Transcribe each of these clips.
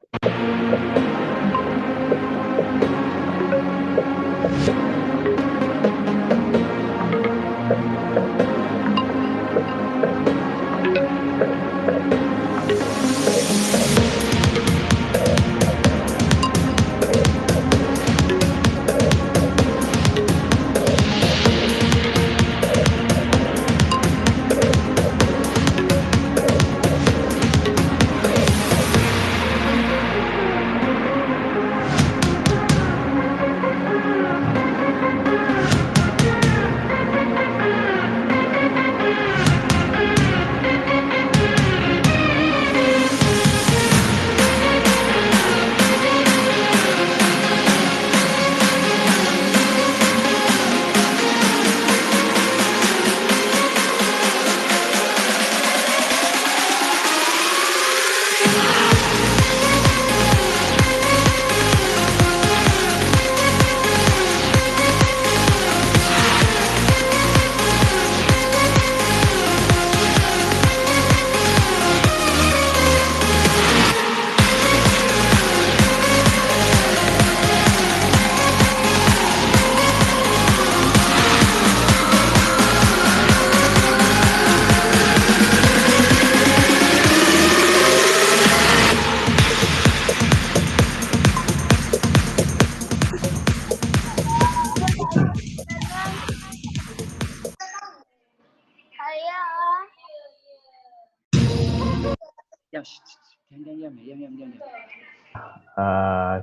Diam.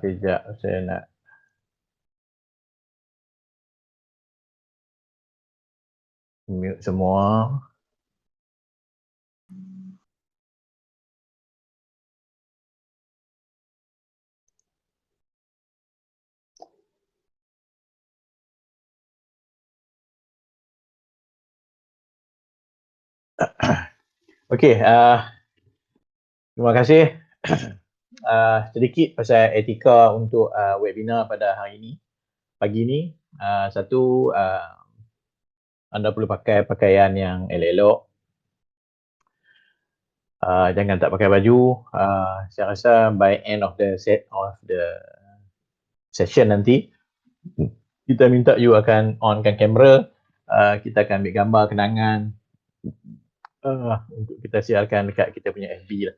Sekejap saya nak mute semua. Okey, terima kasih. Sedikit pasal etika untuk webinar pada hari ini. Pagi ni, satu, anda perlu pakai pakaian yang elok-elok. Jangan tak pakai baju. Saya rasa by end of the session nanti, kita minta you akan onkan kamera. Kita akan ambil gambar kenangan untuk kita siarkan dekat kita punya FB lah.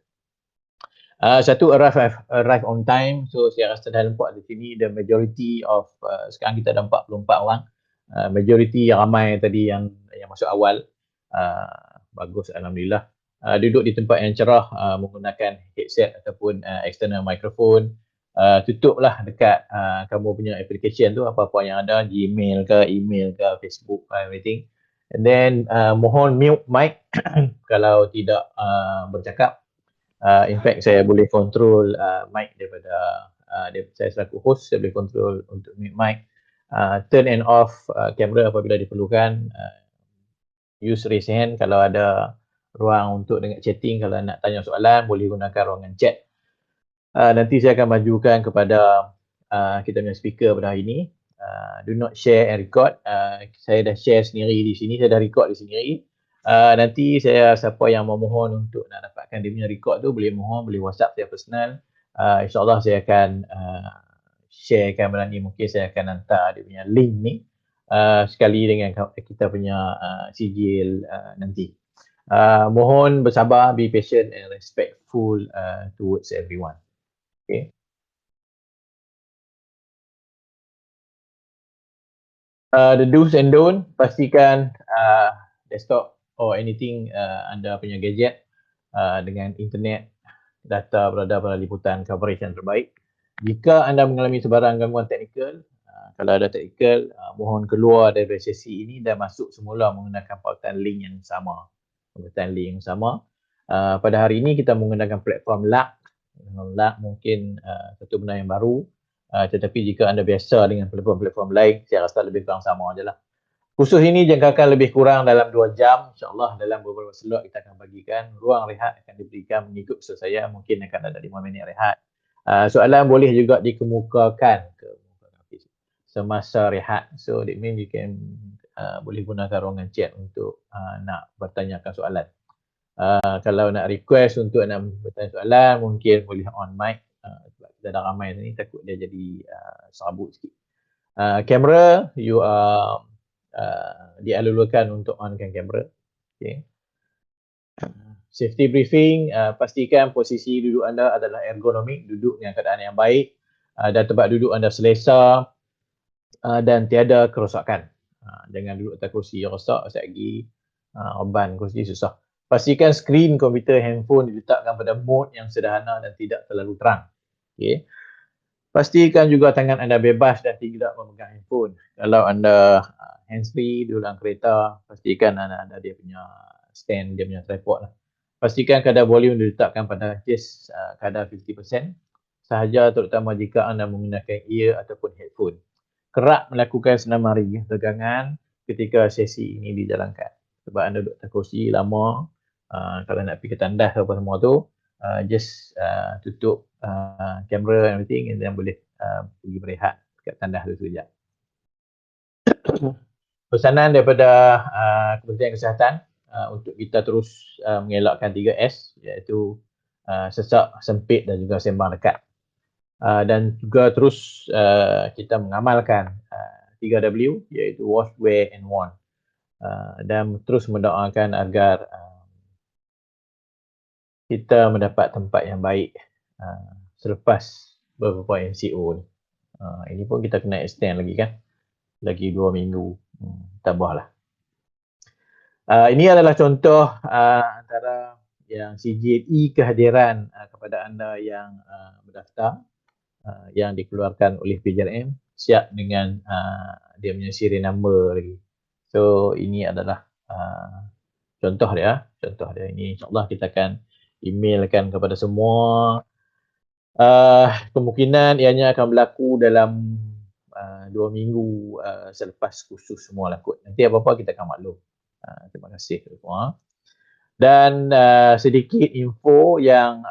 Satu, arrive on time. So saya rasa dah nampak di sini the majority of sekarang kita ada 44 orang. Majority yang ramai tadi yang masuk awal. Bagus, alhamdulillah. Duduk di tempat yang cerah, menggunakan headset ataupun external microphone. Tutuplah dekat kamu punya application tu, apa-apa yang ada, Gmail ke, email ke, Facebook, everything. And then mohon mute mic kalau tidak bercakap. In fact, saya boleh control mic daripada saya selaku host, saya boleh control untuk mute mic. Turn and off kamera apabila diperlukan. Use raise hand kalau ada ruang untuk dengan chatting. Kalau nak tanya soalan, boleh gunakan ruangan chat. Nanti saya akan majukan kepada kita punya speaker pada hari ini. Do not share and record. Saya dah share sendiri di sini, saya dah record di sendiri. Nanti siapa yang memohon untuk nak dapatkan dia punya record tu, boleh WhatsApp saya personal. InsyaAllah saya akan sharekan benda ni. Mungkin saya akan hantar dia punya link ni sekali dengan kita punya sijil nanti. Mohon bersabar, be patient and respectful towards everyone. Okay. The do's and don't, pastikan desktop or anything anda punya gadget dengan internet, data berada pada liputan coverage yang terbaik. Jika anda mengalami sebarang gangguan teknikal, kalau ada teknikal, mohon keluar dari sesi ini dan masuk semula menggunakan pautan link yang sama. Pada hari ini kita menggunakan platform LAC. LAC mungkin satu benda yang baru. Tetapi jika anda biasa dengan platform-platform lain, saya rasa lebih kurang sama je lah. Kursus ini jangkakan lebih kurang dalam 2 jam. InsyaAllah dalam beberapa slot kita akan bagikan. Ruang rehat akan diberikan mengikut usaha saya. Mungkin akan ada 5 minit rehat. Soalan boleh juga dikemukakan semasa rehat. So that means you can boleh gunakan ruangan chat untuk nak bertanyakan soalan. Kalau nak request untuk nak bertanya soalan, mungkin boleh on mic. kita dah ramai ni, takut dia jadi serabut sikit. Kamera, you dialulakan untuk onkan kamera. Okay. Safety briefing, pastikan posisi duduk anda adalah ergonomik, duduk dengan keadaan yang baik, dan tempat duduk anda selesa dan tiada kerosakan. Jangan duduk atas kerusi rosak, lagi ban kerusi susah. Pastikan skrin komputer handphone diletakkan pada mode yang sederhana dan tidak terlalu terang. Okay. Pastikan juga tangan anda bebas dan tidak memegang handphone. Kalau anda hands-free di dalam kereta, pastikan anda ada dia punya stand, dia punya tripod lah. Pastikan kadar volume diletakkan pada just kadar 50% sahaja, terutama jika anda menggunakan ear ataupun headphone. Kerap melakukan senam hari tegangan ketika sesi ini dijalankan. Sebab anda duduk atas kursi lama, kalau nak pergi ke tandas apa semua tu, just tutup kamera and everything, and then boleh pergi berehat kat tandas tu sekejap. Pesanan daripada Kementerian Kesihatan untuk kita terus mengelakkan 3S, iaitu sesak, sempit dan juga sembang dekat. Dan juga terus kita mengamalkan 3W, iaitu wash, wear and worn. Dan terus mendoakan agar kita mendapat tempat yang baik selepas beberapa MCO ni. Ini pun kita kena extend lagi kan, lagi 2 minggu, tambahlah. Ini adalah contoh antara yang CGNE kehadiran kepada anda yang berdaftar, yang dikeluarkan oleh PJRM, siap dengan dia punya serial number lagi. So ini adalah contoh dia. Ini insyaAllah kita akan emailkan kepada semua. Kemungkinan ianya akan berlaku dalam 2 minggu selepas kursus semua lah kot. Nanti apa-apa kita akan maklum. Terima kasih semua. Dan sedikit info yang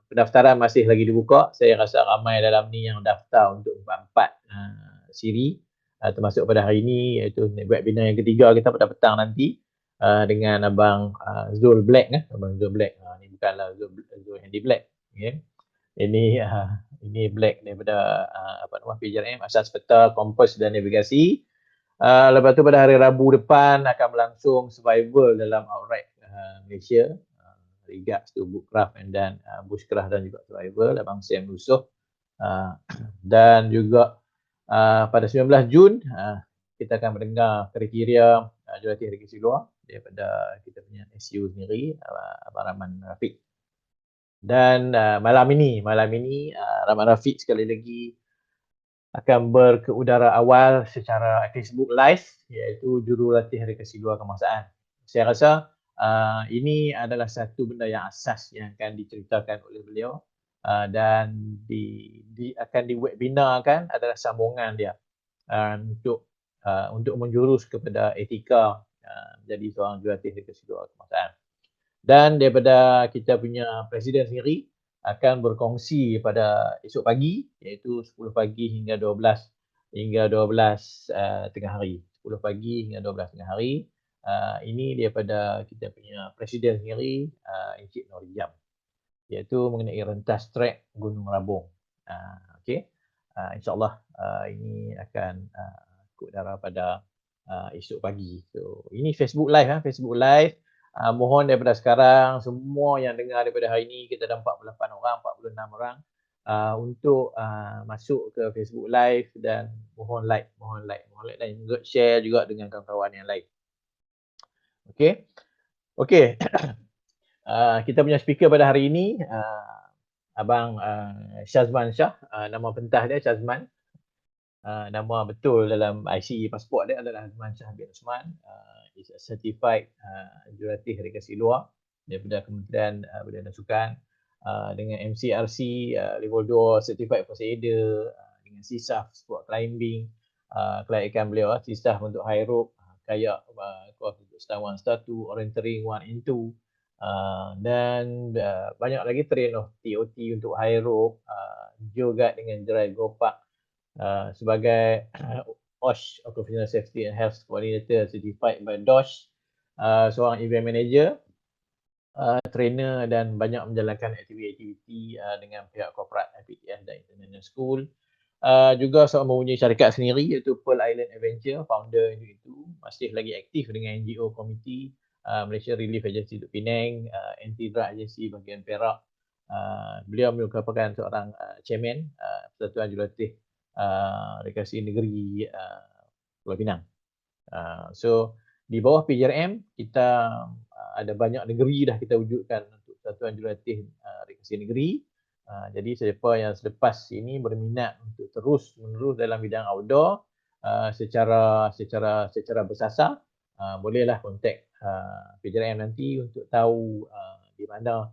pendaftaran masih lagi dibuka. Saya rasa ramai dalam ni yang daftar untuk 4 siri, termasuk pada hari ini, iaitu webinar yang ketiga kita pada petang nanti dengan Abang Zul Black. Abang Zul Black, ni bukanlah Zul Handy Black. Okay. Ini Black daripada PJRM, Asas Peta, Kompas dan Navigasi. Lepas tu pada hari Rabu depan akan berlangsung survival dalam outright Malaysia, regards to Bushcraft and then Bushcraft dan juga survival Abang Sam Yusof. Dan juga pada 19 Jun kita akan mendengar kriteria jurulatih regulasi luar daripada kita punya SU sendiri, Abang Rahman Rafiq. Dan malam ini Rahman Rafiq sekali lagi akan berkeudara awal secara Facebook Live, iaitu jurulatih regulasi luar kebangsaan. Saya rasa ini adalah satu benda yang asas yang akan diceritakan oleh beliau, dan akan diwebinarkan adalah sambungan dia untuk menjurus kepada etika menjadi seorang jurulatih regulasi luar kebangsaan. Dan daripada kita punya Presiden sendiri akan berkongsi pada esok pagi, iaitu 10 pagi hingga 12 tengah hari. 10 pagi hingga 12 tengah hari. Ini daripada kita punya Presiden sendiri, Encik Norijam, iaitu mengenai rentas trek Gunung Rabung. Okey. InsyaAllah ini akan ikut darah pada esok pagi. So ini Facebook Live, Facebook Live. Mohon daripada sekarang semua yang dengar daripada hari ini, kita ada 48 orang, 46 orang, untuk masuk ke Facebook Live dan mohon like dan juga share juga dengan kawan-kawan yang lain. Okey. Kita punya speaker pada hari ini Abang Syazman Shah, nama pentah dia Syazman. Nama betul dalam IC pasport dia adalah Azman Shah bin Osman. Is a certified jurulatih regulasi luar daripada Kementerian Budaya dan Sukan, dengan MCRC level 2 certified first aider, dengan CISAF sport climbing, kelayakan beliau CISAF untuk high rope, kayak course untuk star 1, star 2, orienteering 1 and 2, dan banyak lagi train TOT untuk high rope, geoguide dengan drive go park, sebagai OSH, Occupational Safety and Health Coordinator certified by DOSH, seorang event manager, trainer dan banyak menjalankan aktiviti-aktiviti dengan pihak korporat IPTS dan International School. Juga seorang mempunyai syarikat sendiri iaitu Pearl Island Adventure, founder itu masih lagi aktif dengan NGO Komiti Malaysia Relief Agency untuk Penang, Anti-Drug Agency bahagian Perak. Beliau merupakan seorang chairman Persatuan Jurulatih Rekreasi Negeri Pulau Pinang. So di bawah PJRM kita ada banyak negeri dah kita wujudkan untuk Persatuan Jurulatih Rekreasi Negeri. Jadi siapa yang selepas ini berminat untuk terus menerus dalam bidang outdoor secara bersasar, bolehlah kontak PJRM nanti untuk tahu di mana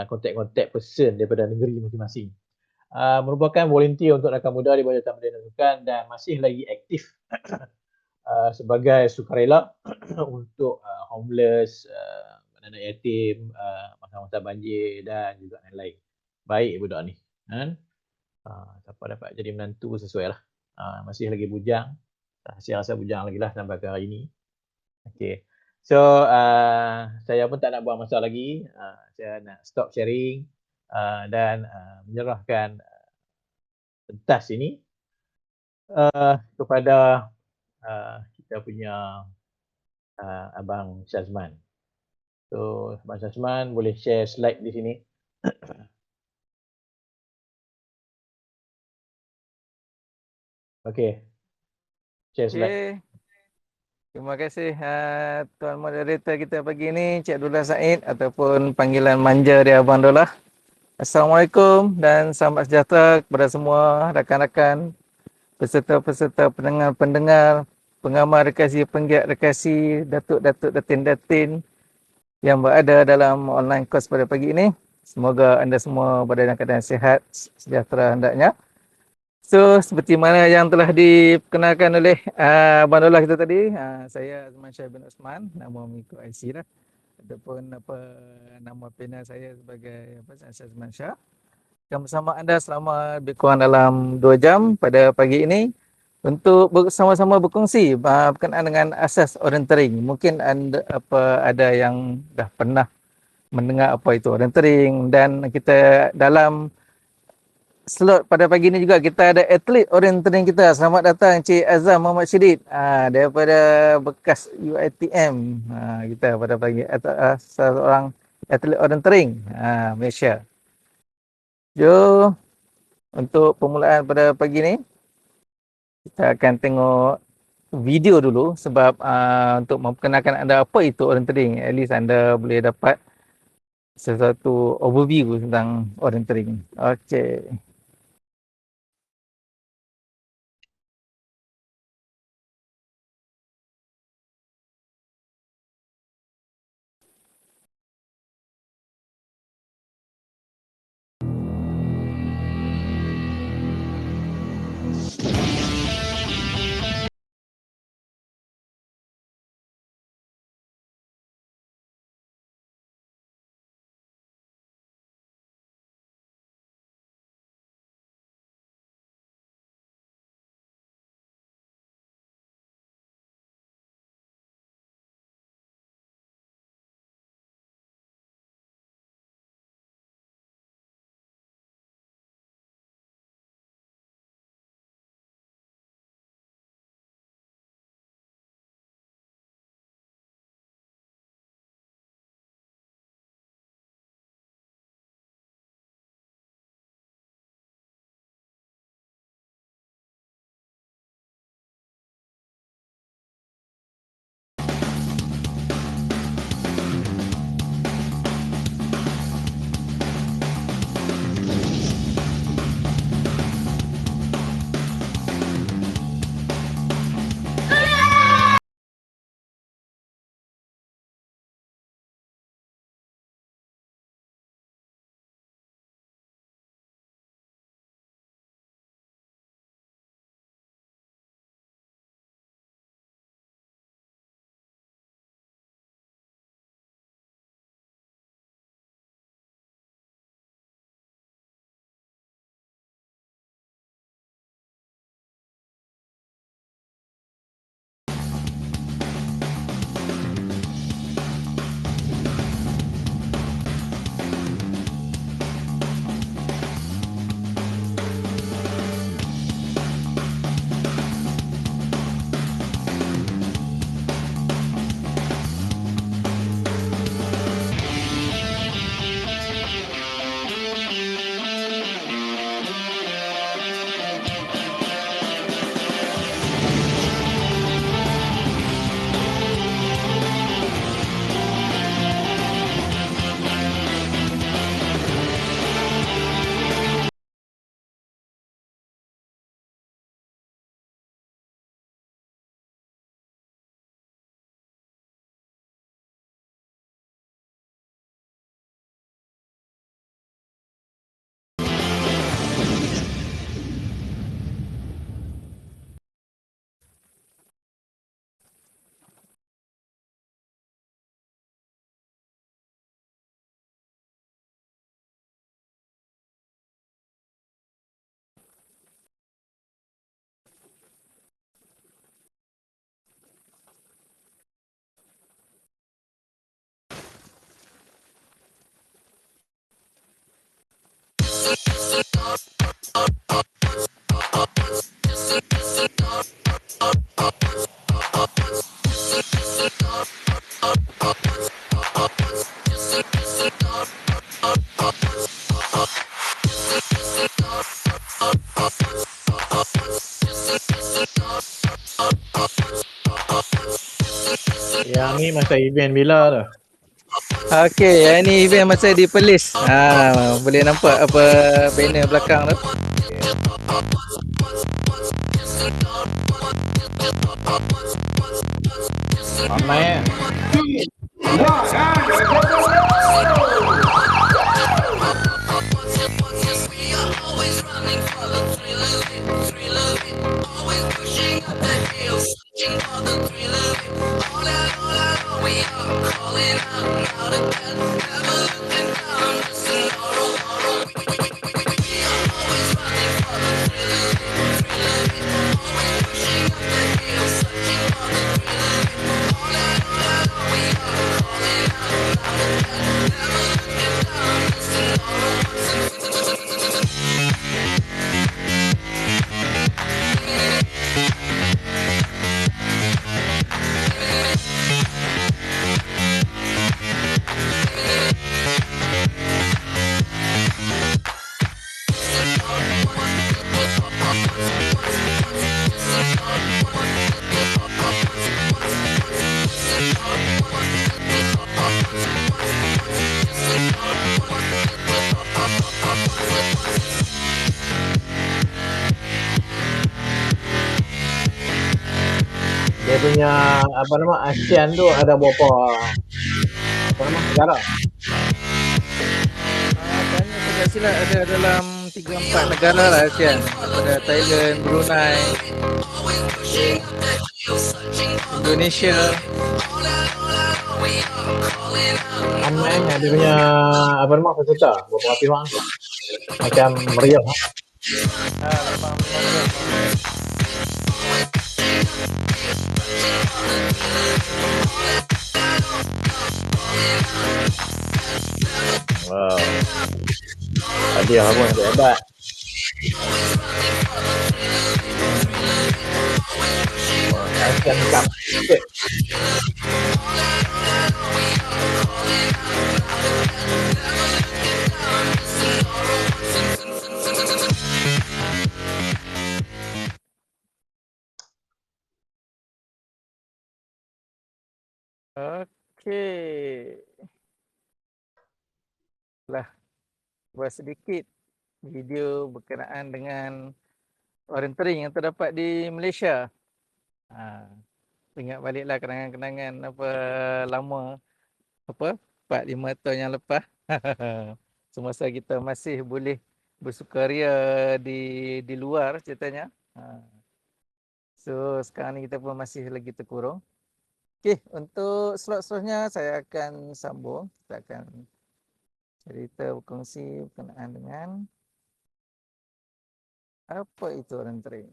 kontak-kontak person daripada negeri masing-masing. Merupakan volunteer untuk rakan muda di bawah Jabatan Pendidikan Sukan dan masih lagi aktif sebagai sukarela untuk homeless, anak yatim, masa-masa banjir dan juga lain-lain. Baik budak ni. Kan? Siapa dapat jadi menantu sesuai lah. Masih lagi bujang. Saya rasa bujang lagi lah sampai ke hari ini. Okay. So, saya pun tak nak buang masa lagi. Saya nak stop sharing dan menyerahkan pentas ini kepada kita punya Abang Syazman. So, Abang Syazman boleh share slide di sini. Okey. Share slide. Okay. Terima kasih Tuan Moderator kita pagi ini, Cik Dullah Said ataupun panggilan manja dia Abang Dullah. Assalamualaikum dan selamat sejahtera kepada semua rakan-rakan, peserta-peserta, pendengar-pendengar, pengamal rekreasi, penggiat rekreasi, datuk-datuk, datin-datin yang berada dalam online course pada pagi ini. Semoga anda semua berada dalam keadaan sihat, sejahtera hendaknya. So, seperti mana yang telah diperkenalkan oleh Abang Dullah kita tadi, saya Azman Syah bin Osman, nama mengikut IC lah. Ataupun nama panel saya sebagai Azman Syah. Akan bersama anda selama lebih kurang dalam 2 jam pada pagi ini untuk bersama-sama berkongsi berkenaan dengan asas orienteering. Mungkin anda ada yang dah pernah mendengar apa itu orienteering, dan kita dalam slot pada pagi ini juga kita ada atlet orienteering kita. Selamat datang Cik Azam Muhammad Syedid daripada bekas UiTM kita pada pagi, seorang atlet orienteering Malaysia. Jom, untuk permulaan pada pagi ini kita akan tengok video dulu sebab untuk memperkenalkan anda apa itu orienteering. At least anda boleh dapat sesuatu overview tentang orienteering. Okey. Yang ni masa event bila tu? Okey, yang ni event masa di Perlis. Boleh nampak apa banner belakang tu. Ramai kan? Dia punya apa nama ASEAN tu ada berapa apa nama negara? Banyak saya tak silap ada dalam 3-4 negara lah ASEAN. Ada Thailand, Brunei, Indonesia. Ramai kan dia punya apa nama peserta berapa ratus orang macam meriah. Memang Wow. Hadiah apa yang hebat. ASEAN Cup. Okay. Okey. Lah, buat sedikit video berkenaan dengan orienteering yang terdapat di Malaysia. Ingat baliklah kenangan-kenangan apa lama, apa 4-5 tahun yang lepas. Semasa kita masih boleh bersukaria di luar ceritanya. So sekarang ni kita pun masih lagi terkurung. Okey, untuk slot seterusnya saya akan sambung. Kita akan cerita berkongsi berkenaan dengan apa itu orienteering.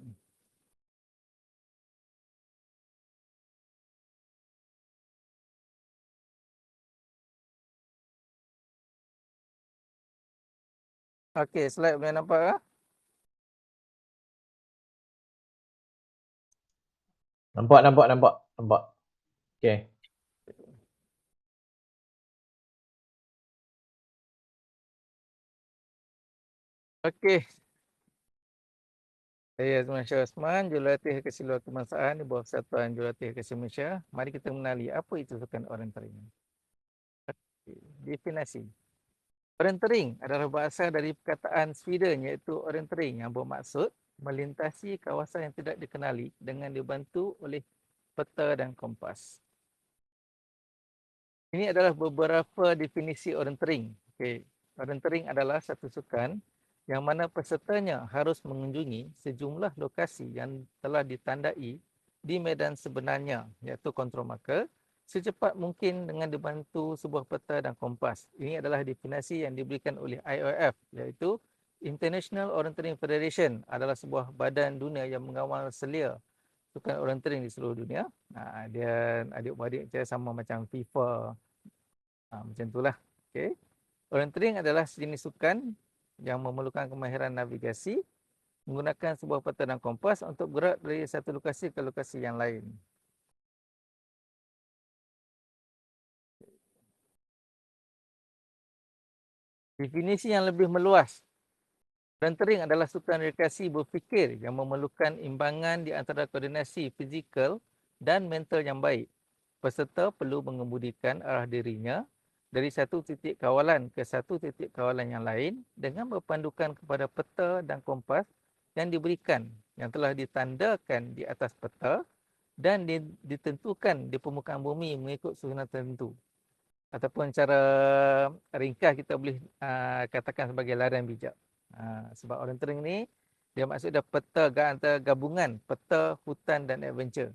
Okey, slide boleh nampak tak? Nampak. Okey. Okey. Saya Azman Shah Osman, Jurulatih Keseluruhan Kebangsaan di bawah Persatuan Jurulatih Kesihatan Malaysia. Mari kita mengenali apa itu sukan orienteering. Definisi. Orienteering adalah berasal dari perkataan Sweden iaitu orientering yang bermaksud melintasi kawasan yang tidak dikenali dengan dibantu oleh peta dan kompas. Ini adalah beberapa definisi orienteering. Okey, orienteering adalah satu sukan yang mana pesertanya harus mengunjungi sejumlah lokasi yang telah ditandai di medan sebenarnya iaitu kontrol marker secepat mungkin dengan dibantu sebuah peta dan kompas. Ini adalah definisi yang diberikan oleh IOF iaitu International Orienteering Federation, adalah sebuah badan dunia yang mengawal selia sukan orienteering di seluruh dunia. Dia adik-beradik saya sama macam FIFA. Macam itulah. Okey. Orienteering adalah sejenis sukan yang memerlukan kemahiran navigasi menggunakan sebuah peta dan kompas untuk bergerak dari satu lokasi ke lokasi yang lain. Definisi yang lebih meluas. Volunteering adalah sukan rekreasi berfikir yang memerlukan imbangan di antara koordinasi fizikal dan mental yang baik. Peserta perlu mengemudikan arah dirinya dari satu titik kawalan ke satu titik kawalan yang lain dengan berpandukan kepada peta dan kompas yang diberikan, yang telah ditandakan di atas peta dan ditentukan di permukaan bumi mengikut susunan tertentu. Ataupun cara ringkas kita boleh katakan sebagai larian bijak. Sebab orienteering ni dia maksudnya peta antara gabungan peta, hutan dan adventure.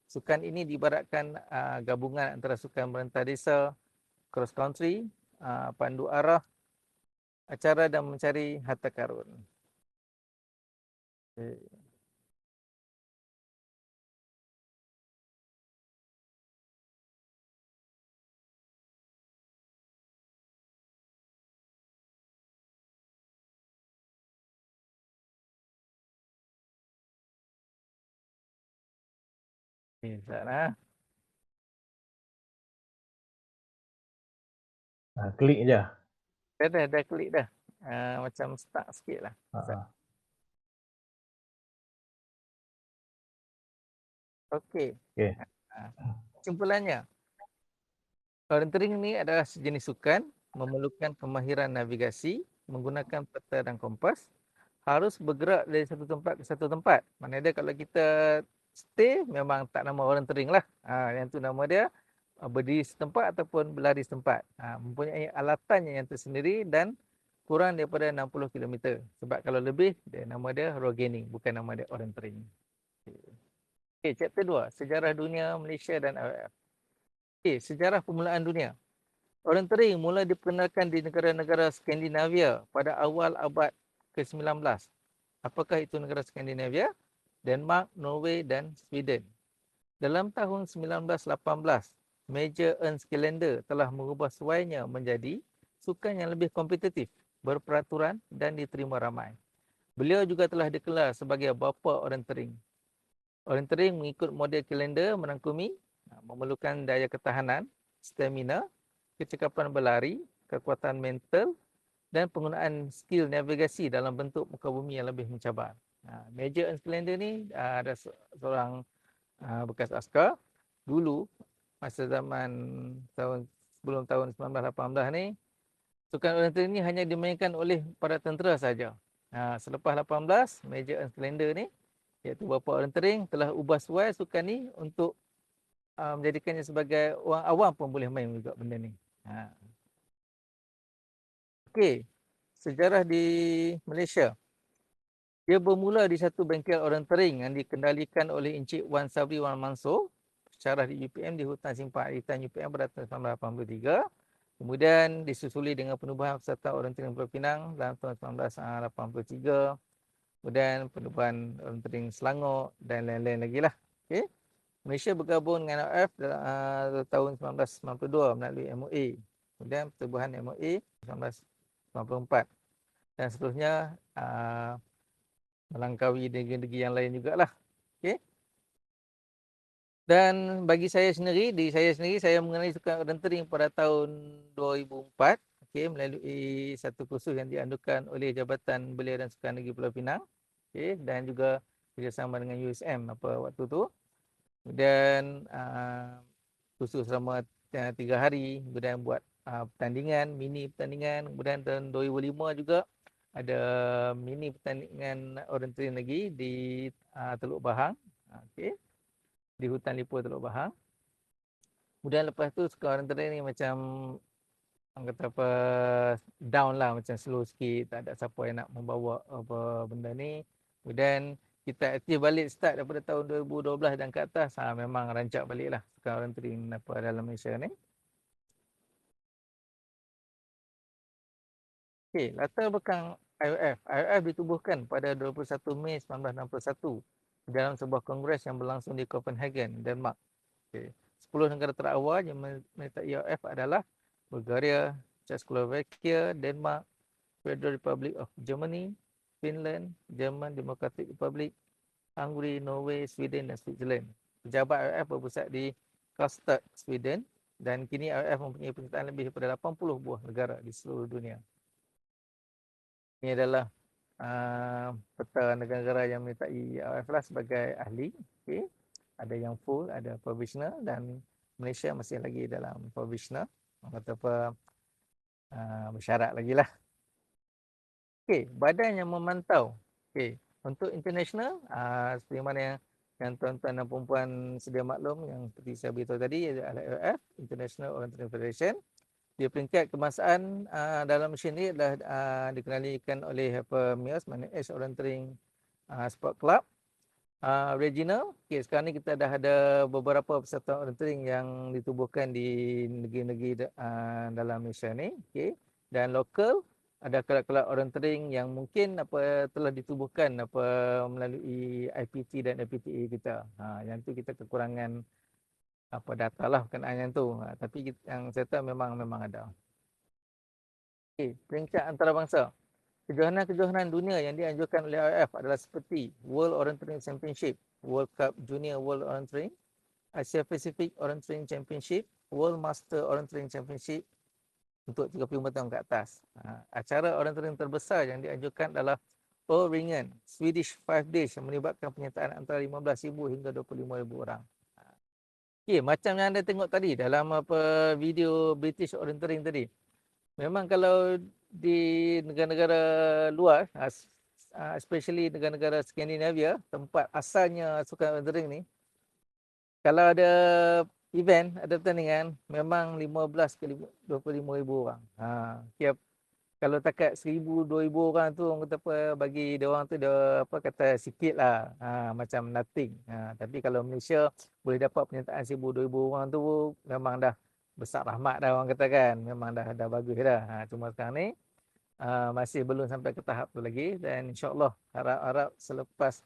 Sukan ini diibaratkan gabungan antara sukan merentas desa, cross country, pandu arah, acara dan mencari harta karun. Okay. Salah. Klik je. Dah klik dah. Macam start sikit lah. Okey. Okay. Kesimpulannya, orienteering ni adalah sejenis sukan memerlukan kemahiran navigasi menggunakan peta dan kompas, harus bergerak dari satu tempat ke satu tempat. Maknanya kalau kita stay memang tak nama orienteering lah. Yang tu nama dia berdiri setempat ataupun berlari setempat. Mempunyai alatannya yang tersendiri dan kurang daripada 60 km. Sebab kalau lebih, dia nama dia road gaining, bukan nama dia orienteering. Okay, chapter 2, sejarah dunia Malaysia dan IOF. Okay, sejarah permulaan dunia. Orienteering mula diperkenalkan di negara-negara Skandinavia pada awal abad ke-19. Apakah itu negara Skandinavia? Denmark, Norway dan Sweden. Dalam tahun 1918, Major Ernst Callender telah mengubah suainya menjadi sukan yang lebih kompetitif, berperaturan dan diterima ramai. Beliau juga telah digelar sebagai bapa orienteering. Orienteering mengikut model Callender merangkumi memerlukan daya ketahanan, stamina, kecekapan berlari, kekuatan mental dan penggunaan skill navigasi dalam bentuk muka bumi yang lebih mencabar. Major Ernst Callender ni ada seorang bekas askar. Dulu masa zaman sebelum tahun 1918 ni, sukan orienteering ni hanya dimainkan oleh para tentera saja. Selepas 18, Major Ernst Callender ni, iaitu bapa orienteering, telah ubah suai sukan ni untuk menjadikannya sebagai orang awam pun boleh main juga benda ni. Okey, sejarah di Malaysia. Dia bermula di satu bengkel orienteering yang dikendalikan oleh Encik Wan Sabri Wan Mansur, pensyarah di UPM di Hutan Simpang Aritan UPM pada tahun 1983. Kemudian disusuli dengan penubuhan peserta orienteering Pulau Pinang dalam tahun 1983. Kemudian penubuhan orienteering Selangor dan lain-lain lagi lah. Okay. Malaysia bergabung dengan IOF dalam tahun 1992 melalui MOA. Kemudian pertubuhan MOA 1994. Dan seterusnya melangkaui negeri-negeri yang lain jugalah. Okay. Dan bagi saya sendiri, saya mengenali sukan orienteering pada tahun 2004. Okay, melalui satu kursus yang dianjurkan oleh Jabatan Belia dan Sukan Negeri Pulau Pinang. Okay, dan juga kerjasama dengan USM waktu tu. Kemudian kursus selama 3 hari. Kemudian buat pertandingan, mini pertandingan. Kemudian tahun 2005 juga ada mini pertandingan orienteering lagi di Teluk Bahang. Okay. Di hutan Lipur Teluk Bahang. Kemudian lepas tu sukan orienteering ni macam orang kata apa, down lah, macam slow sikit, tak ada siapa yang nak membawa apa benda ni. Kemudian kita aktif balik start daripada tahun 2012 dan ke atas, memang rancak balik lah sukan orienteering apa dalam Malaysia ni. Okay, latar belakang IOF. IOF ditubuhkan pada 21 Mei 1961 dalam sebuah kongres yang berlangsung di Copenhagen, Denmark. Okay. 10 negara terawal yang menyertai IOF adalah Bulgaria, Czechoslovakia, Denmark, Federal Republic of Germany, Finland, German Democratic Republic, Hungary, Norway, Sweden dan Switzerland. Pejabat IMF berpusat di Karlstad, Sweden dan kini IMF mempunyai penyertaan lebih daripada 80 buah negara di seluruh dunia. Ini adalah peta negara-negara yang menyertai IMF lah sebagai ahli. Okay. Ada yang full, ada provisional dan Malaysia masih lagi dalam provisional ataupun bersyarat lagi lah. Okay, badan yang memantau. Okay, untuk international, seperti mana yang tuan-tuan dan perempuan sedia maklum, yang seperti saya beritahu tadi, adalah IOF, International Orienteering Federation. Dia peringkat kebangsaan dalam mesin ini adalah dikenalikan oleh MIOS, mana Asia Orienteering Sport Club. Regional, okay, sekarang ni kita dah ada beberapa persatuan orienteering yang ditubuhkan di negeri-negeri dalam Malaysia ni. Okay. Dan lokal, ada kelab-kelab orienteering yang mungkin telah ditubuhkan melalui IPT dan IPTA kita. Yang tu kita kekurangan data lah berkenaan yang tu. Tapi yang saya tahu memang ada. Okay, peringkat antarabangsa. Kejohanan-kejohanan dunia yang dianjurkan oleh IOF adalah seperti World Orienteering Championship, World Cup Junior World Orienteering, Asia Pacific Orienteering Championship, World Master Orienteering Championship untuk 35 tahun ke atas. Acara orienteering terbesar yang dianjurkan adalah O-Ringen, Swedish 5 Days yang melibatkan penyertaan antara 15,000 hingga 25,000 orang. Okay, macam yang anda tengok tadi dalam video British Orienteering tadi. Memang kalau di negara-negara luar, especially negara-negara Skandinavia, tempat asalnya sukan orienteering ni, kalau ada event, ada pertandingan, memang 15 ke 25,000 orang. Kalau takat 1,000, 2,000 orang tu, orang kata bagi dia orang tu dia kata sikit lah, macam nothing. Tapi kalau Malaysia boleh dapat penyertaan 1,000, 2,000 orang tu, memang dah besar rahmat dah orang kata kan. Memang dah bagus dah. Cuma sekarang ni masih belum sampai ke tahap tu lagi. Dan insyaAllah harap-harap selepas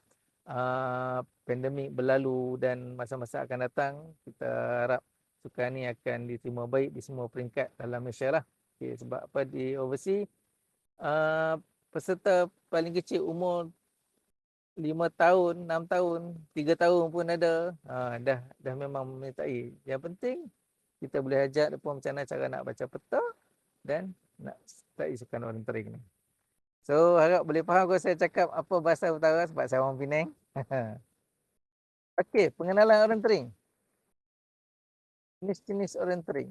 pandemik berlalu dan masa-masa akan datang, kita harap sukan ni akan diterima baik di semua peringkat dalam Malaysia lah. Okay, sebab di overseas peserta paling kecil umur 5 tahun, 6 tahun, 3 tahun pun ada. Dah memang menyertai. Yang penting kita boleh ajar mereka macam mana cara nak baca peta dan nak start sukan orienteering ni. So harap boleh faham kalau saya cakap apa bahasa utara sebab saya orang Penang. Okey, pengenalan orienteering. Jenis-jenis orienteering.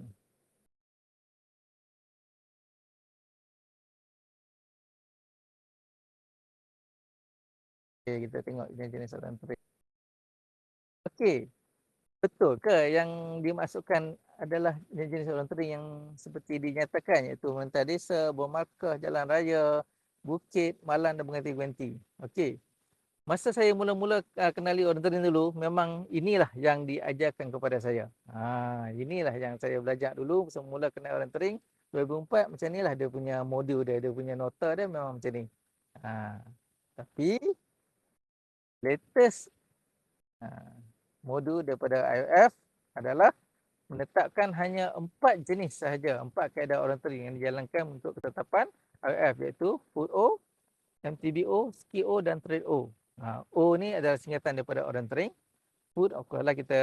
Okey, kita tengok jenis-jenis orienteering. Okey. Betul ke yang dimasukkan adalah jenis orienteering yang seperti dinyatakan, iaitu mentah desa, bermarkah, jalan raya, bukit, malam dan berganti-ganti. Okey. Masa saya mula-mula kenali orienteering dulu, memang inilah yang diajarkan kepada saya. Inilah yang saya belajar dulu semula kenal orienteering 2004, macam inilah dia punya modul dia punya nota dia memang macam ni. Tapi latest modul daripada IOF adalah menetapkan hanya 4 jenis sahaja, 4 kaedah orienteering yang dijalankan untuk ketetapan IOF, iaitu Food O, MTBO, Ski O dan Trail O. O ni adalah singkatan daripada orienteering. Food, of course lah kita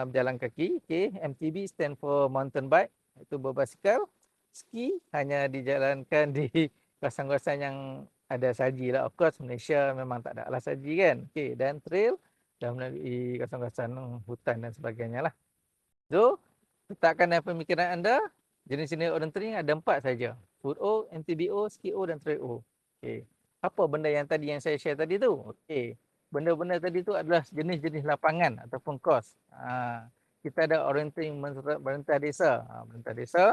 berjalan kaki. Okay. MTB stand for mountain bike, itu berbasikal. Ski hanya dijalankan di kawasan-kawasan yang ada salji lah. Of course Malaysia memang tak ada lah salji kan. Okay. Dan trail dan melalui kawasan-kawasan hutan dan sebagainya lah. So, letakkan dalam pemikiran anda, jenis-jenis orienteering ada 4 saja. Food O, MTBO, Ski O dan Trail O. Okay. Apa benda yang tadi yang saya share tadi tu? Okay. Benda-benda tadi tu adalah jenis-jenis lapangan ataupun kos. Kita ada orienteering merentah desa. Merentah desa.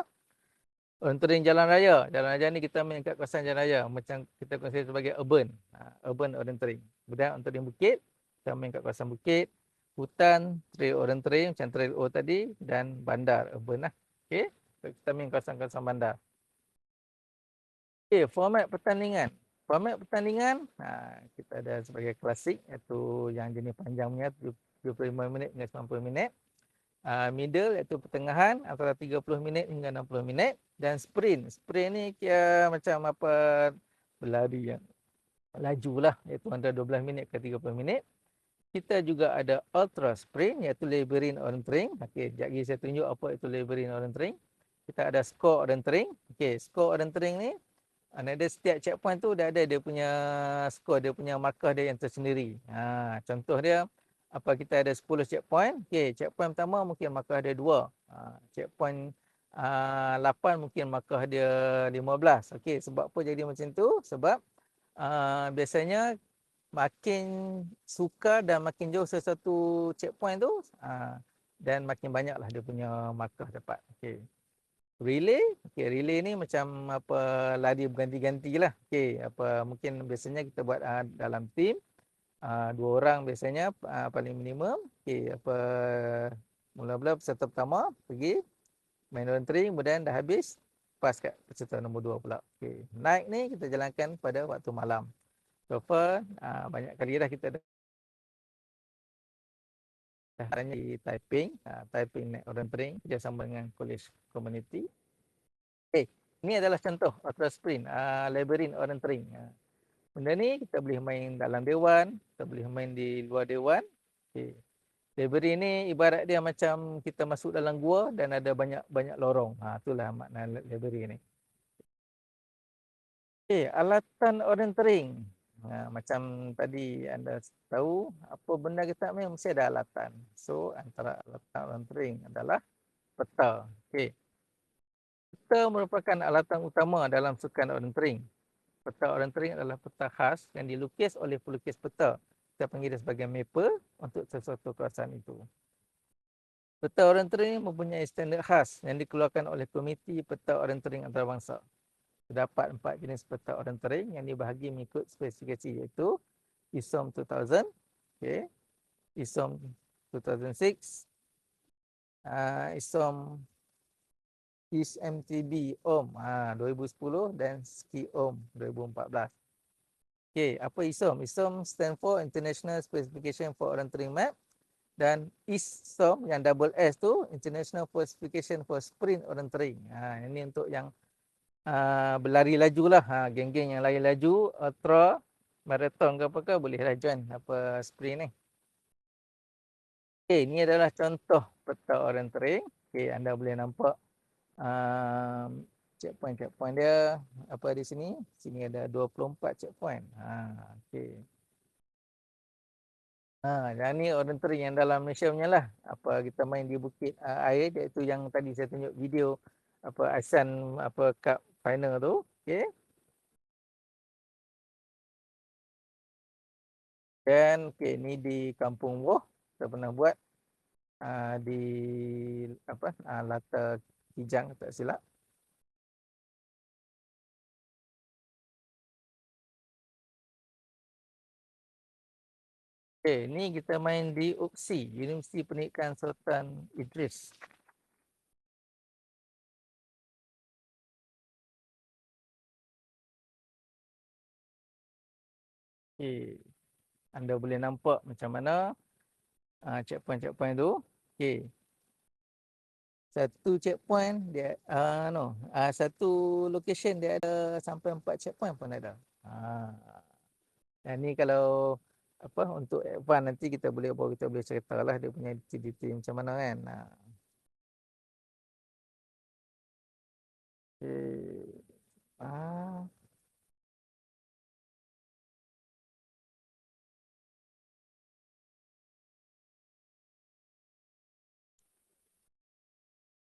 Orienteering jalan raya. Jalan raya ni kita main kat kawasan jalan raya. Macam kita consider sebagai urban. Urban orienteering. Kemudian orienteering bukit. Kita main kat kawasan bukit. Hutan, trail orienteering macam Trail O tadi. Dan bandar, urban lah. Okay. Kita main kawasan-kawasan bandar. Okay, format pertandingan. Format pertandingan, kita ada sebagai klasik, iaitu yang jenis panjang punya 75 minit hingga 90 minit. middle iaitu pertengahan antara 30 minit hingga 60 minit, dan sprint. Sprint ni kira macam apa, berlari yang laju lah, iaitu antara 12 minit ke 30 minit. Kita juga ada ultra sprint iaitu labyrinth orienteering. Okey, sekejap lagi saya tunjuk apa itu labyrinth orienteering. Kita ada score orienteering. Okey, score orienteering ni ada setiap checkpoint tu dia ada dia punya skor, dia punya markah dia yang tersendiri. Contoh dia, apa, kita ada 10 checkpoint. Okey, checkpoint pertama mungkin markah dia 2. Checkpoint 8 mungkin markah dia 15. Okey, sebab apa jadi macam tu? Sebab biasanya makin sukar dan makin jauh sesuatu checkpoint tu, dan makin banyaklah dia punya markah dapat. Okey. Relay, okey, relay ni macam apa, lari berganti-ganti lah. Okey, apa, mungkin biasanya kita buat dalam tim, 2 orang biasanya paling minimum. Okey, apa, mula-mula peserta pertama pergi main orienteering, kemudian dah habis pas kat peserta nombor 2 pula. Okey, naik ni kita jalankan pada waktu malam. So far, banyak kali dah kita dah tanya di Taiping, Taiping Net Orienteering kerjasama dengan College Community. Okay, ini adalah contoh ultra sprint, labyrinth orienteering. Benda ni kita boleh main dalam dewan, kita boleh main di luar dewan. Okay. Labyrinth ni ibarat dia macam kita masuk dalam gua dan ada banyak lorong. Itulah makna labyrinth ni. Okay, alatan orienteering. Macam tadi anda tahu, apa benda kita ambil mesti ada alatan. So, antara alatan orienteering adalah peta. Okay. Peta merupakan alatan utama dalam sukan orienteering. Peta orienteering adalah peta khas yang dilukis oleh pelukis peta. Kita panggil dia sebagai mapper untuk sesuatu kawasan itu. Peta orienteering mempunyai standard khas yang dikeluarkan oleh Komiti Peta Orienteering Antarabangsa. Terdapat 4 jenis peta orienteering yang dibahagi mengikut spesifikasi, iaitu ISOM 2000, okay, ISOM 2006, ISOM ISMTB OM 2010 dan SKI OM 2014. Okay, apa ISOM? ISOM stand for International Specification for Orienteering Map, dan ISOM yang double S tu International Specification for Sprint Orienteering. Ini untuk yang berlari laju lah, geng-geng yang lari laju, ultra, marathon ke apa ke, bolehlah join apa sprint ni. Okay, ini adalah contoh peta orienteering. Okay, anda boleh nampak checkpoint dia apa di sini. Sini ada 24 checkpoint. Okay. Dan ni orienteering yang dalam Malaysia punya lah. Apa, kita main di Bukit Air, iaitu yang tadi saya tunjuk video apa ASEAN apa Cup final tu. Okay. Dan okay, ni di Kampung Woh kita pernah buat di apa Lata Kijang tak silap. Okay, ni kita main di UPSI, Universiti Pendidikan Sultan Idris. Okay. Anda boleh nampak macam mana checkpoint-checkpoint tu. Okay. Satu checkpoint dia satu location dia ada sampai 4 checkpoint pun ada. Dan ni kalau apa untuk advance nanti kita boleh ceritalah dia punya detail macam mana kan. Okay.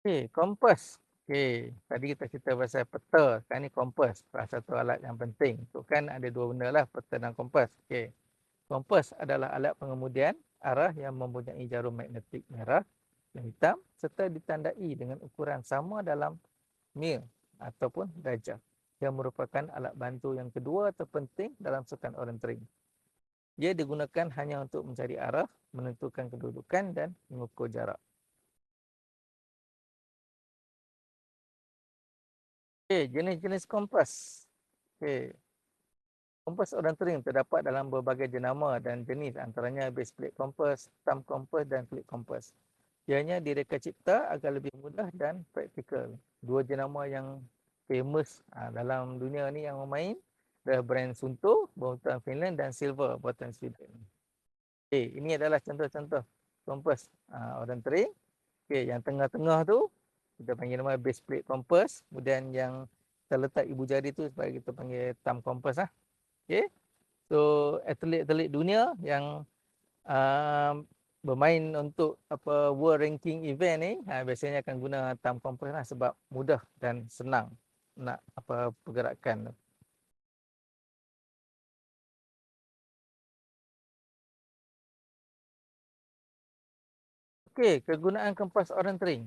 Okay, kompas. Okay, tadi kita cerita pasal peta, sekarang ni kompas, salah satu alat yang penting. Tu kan ada 2 benda lah, peta dan kompas. Okay. Kompas adalah alat pengemudian arah yang mempunyai jarum magnetik merah dan hitam serta ditandai dengan ukuran sama dalam mil ataupun darjah. Ia merupakan alat bantu yang kedua terpenting dalam sukan orienteering. Ia digunakan hanya untuk mencari arah, menentukan kedudukan dan mengukur jarak. Okay, jenis-jenis kompas. Okay. Kompas orienteering terdapat dalam berbagai jenama dan jenis, antaranya base plate kompas, thumb kompas dan flip kompas. Ianya direka cipta agar lebih mudah dan praktikal. Dua jenama yang famous dalam dunia ni yang bermain adalah brand Sunto buatan Finland dan Silver buatan Sweden. Okey, ini adalah contoh-contoh kompas orientering. Okey, yang tengah-tengah tu kita panggil nama base plate kompas. Kemudian yang terletak ibu jari tu sebagai kita panggil thumb kompas lah. Okey. So atlet-atlet dunia yang bermain untuk world ranking event ni biasanya akan guna thumb kompas lah sebab mudah dan senang nak pergerakan tu. Okey, kegunaan kompas orientering.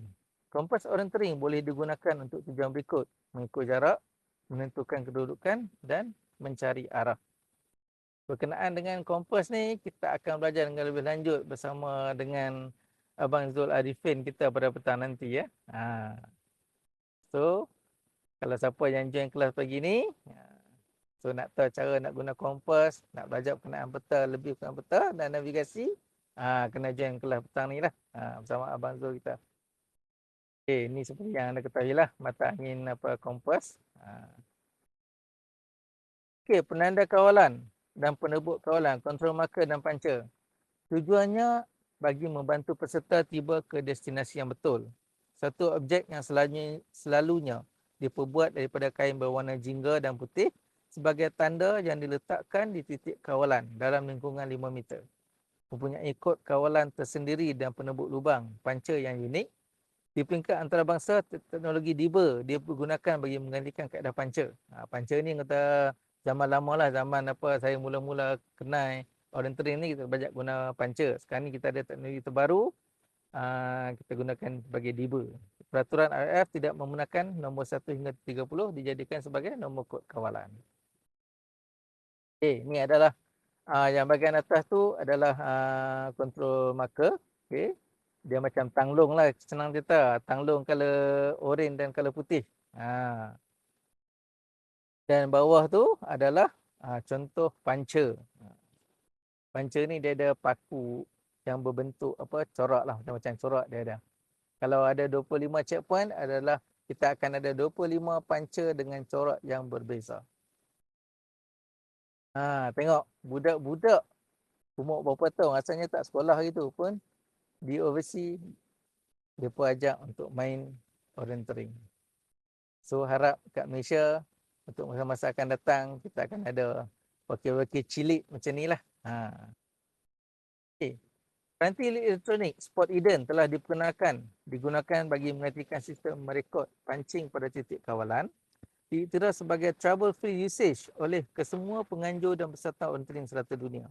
Kompas orientering boleh digunakan untuk tujuan berikut: mengukur jarak, menentukan kedudukan dan mencari arah. Berkenaan dengan kompas ni, kita akan belajar dengan lebih lanjut bersama dengan Abang Zul Arifin kita pada petang nanti ya. So, kalau siapa yang join kelas pagi ni, so nak tahu cara nak guna kompas, nak belajar berkenaan peta, lebih berkenaan peta dan navigasi, kena join kelas petang ni lah bersama Abang Zul kita. Okay, ni seperti yang anda ketahui lah, mata angin kompas. Okey, penanda kawalan dan penebuk kawalan, kontrol marker dan panca. Tujuannya bagi membantu peserta tiba ke destinasi yang betul. Satu objek yang selalunya diperbuat daripada kain berwarna jingga dan putih sebagai tanda yang diletakkan di titik kawalan dalam lingkungan 5 meter. Mempunyai kod kawalan tersendiri dan penebuk lubang, panca yang unik. Di peringkat antarabangsa, teknologi DIBA dia digunakan bagi menggantikan kaedah panca. Panca ni kata zaman lama lah, zaman saya mula-mula kenal orientering ni kita banyak guna panca. Sekarang ni kita ada teknologi terbaru, kita gunakan sebagai DIBA. Peraturan RF tidak menggunakan nombor 1 hingga 30 dijadikan sebagai nombor kod kawalan. Okey, ni adalah yang bahagian atas tu adalah control marker. Okey. Dia macam tanglong lah, senang cerita. Tanglong color oren dan color putih. Dan bawah tu adalah contoh panca. Panca ni dia ada paku yang berbentuk corak lah, macam corak dia ada. Kalau ada 25 checkpoint adalah kita akan ada 25 panca dengan corak yang berbeza. Tengok budak-budak umur berapa tahun rasanya tak sekolah gitu pun di overseas dia pun ajak untuk main orientering. So harap kat Malaysia untuk masa-masa akan datang kita akan ada wakil-wakil cilik macam ni lah. Okay. Peranti elektronik Spot Eden telah digunakan bagi menggantikan sistem merekod pancing pada titik kawalan. Diiktiraf sebagai trouble-free usage oleh kesemua penganjur dan peserta orientering serata dunia.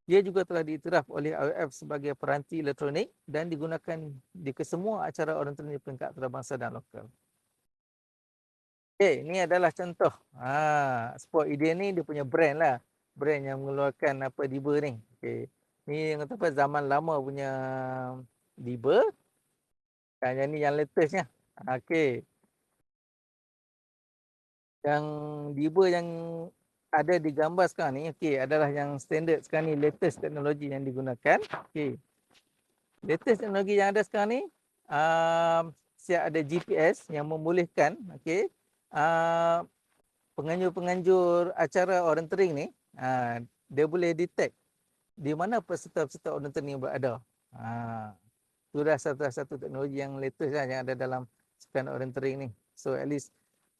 Ia juga telah diiktiraf oleh IOF sebagai peranti elektronik dan digunakan di kesemua acara orientering di peringkat antarabangsa dan lokal. Okay, ini adalah contoh. Spot Eden ni dia punya brand lah. Brand yang mengeluarkan DIBA ni. Okay. Ni yang kata zaman lama punya DIBA. Yang ni yang latestnya. Okay. Yang DIBA yang ada digambar sekarang ni, adalah yang standard sekarang ni, latest teknologi yang digunakan. Latest teknologi yang ada sekarang ni, siap ada GPS yang membolehkan, penganjur-penganjur acara orientering ni, dia boleh detect di mana peserta-peserta orientering berada. Itu dah satu teknologi yang latest lah yang ada dalam sukan orientering ni. So at least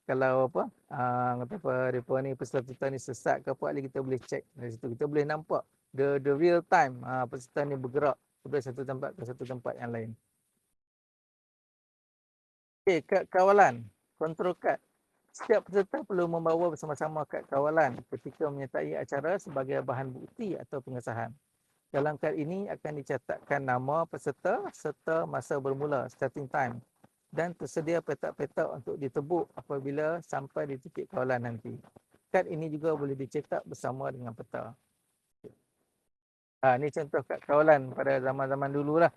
kalau mereka ni peserta ni sesat ke apa, kita boleh check dari situ. Kita boleh nampak the real time peserta ni bergerak dari satu tempat ke satu tempat yang lain. Okey, kad kawalan, control card. Setiap peserta perlu membawa bersama-sama kad kawalan ketika menyertai acara sebagai bahan bukti atau pengesahan. Dalam kad ini akan dicatatkan nama peserta serta masa bermula, starting time. Dan tersedia petak-petak untuk ditebuk apabila sampai di titik kawalan nanti. Kad ini juga boleh dicetak bersama dengan peta. Ini contoh kad kawalan pada zaman-zaman dulu lah.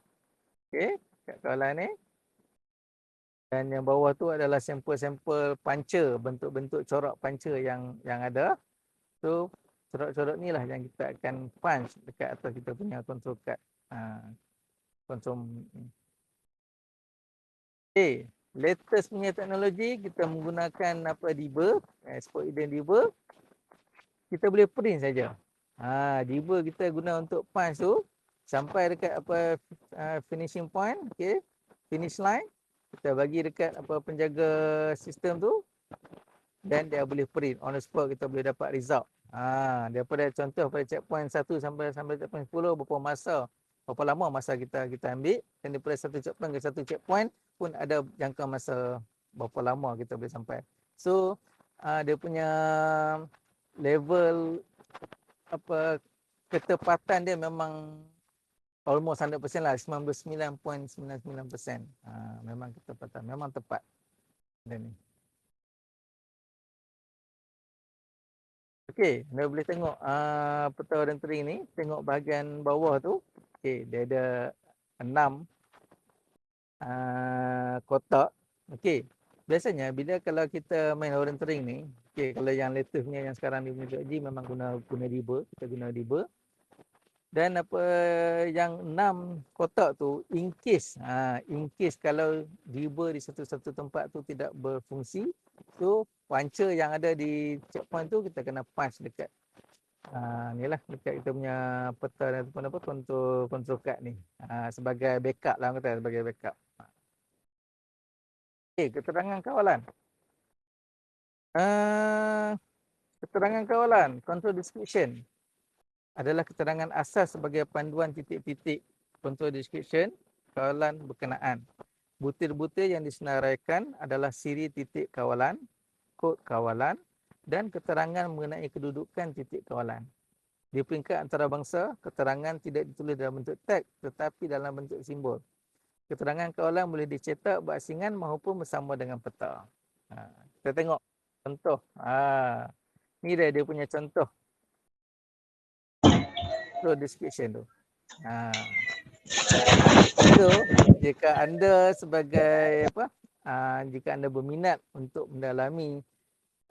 Okey, kad kawalan ni. Dan yang bawah tu adalah sampel-sampel panca, bentuk-bentuk corak panca yang ada. So, corak-corak ni lah yang kita akan punch dekat atas kita punya control card. Control Latest punya teknologi kita menggunakan apa debug, export hidden debug. Kita boleh print saja. Debug kita guna untuk punch tu sampai dekat apa finishing point, okey. Finish line. Kita bagi dekat apa penjaga sistem tu dan dia boleh print on the spot, kita boleh dapat result. Daripada contoh pada checkpoint 1 sampai checkpoint 10 berapa lama masa kita ambil, dan daripada satu checkpoint ke satu checkpoint pun ada jangka masa berapa lama kita boleh sampai. So dia punya level apa ketepatan dia memang almost 100% lah, 99.99%. Memang ketepatan, memang tepat. Dan ni. Okey, anda boleh tengok peta rendering ni, tengok bahagian bawah tu. Okey, dia ada 6 kotak. Okey. Biasanya bila kalau kita main rendering ni, okey, kalau yang latest punya yang sekarang ni punya G memang guna debug, kita guna debug. Dan apa yang 6 kotak tu in case kalau debug di satu tempat tu tidak berfungsi, so puncher yang ada di checkpoint tu kita kena punch dekat inilah dekat kita punya peta ataupun apa control card ni, sebagai backup lah kata, sebagai backup. Keterangan kawalan. Keterangan kawalan, control description adalah keterangan asas sebagai panduan titik-titik control description kawalan berkenaan. Butir-butir yang disenaraikan adalah siri titik kawalan, kod kawalan dan keterangan mengenai kedudukan titik kawalan. Di peringkat antarabangsa, keterangan tidak ditulis dalam bentuk teks tetapi dalam bentuk simbol. Keterangan kawalan boleh dicetak berasingan maupun bersama dengan peta. Kita tengok contoh. Ni dia punya contoh. Description tu. So, jika anda sebagai jika anda berminat untuk mendalami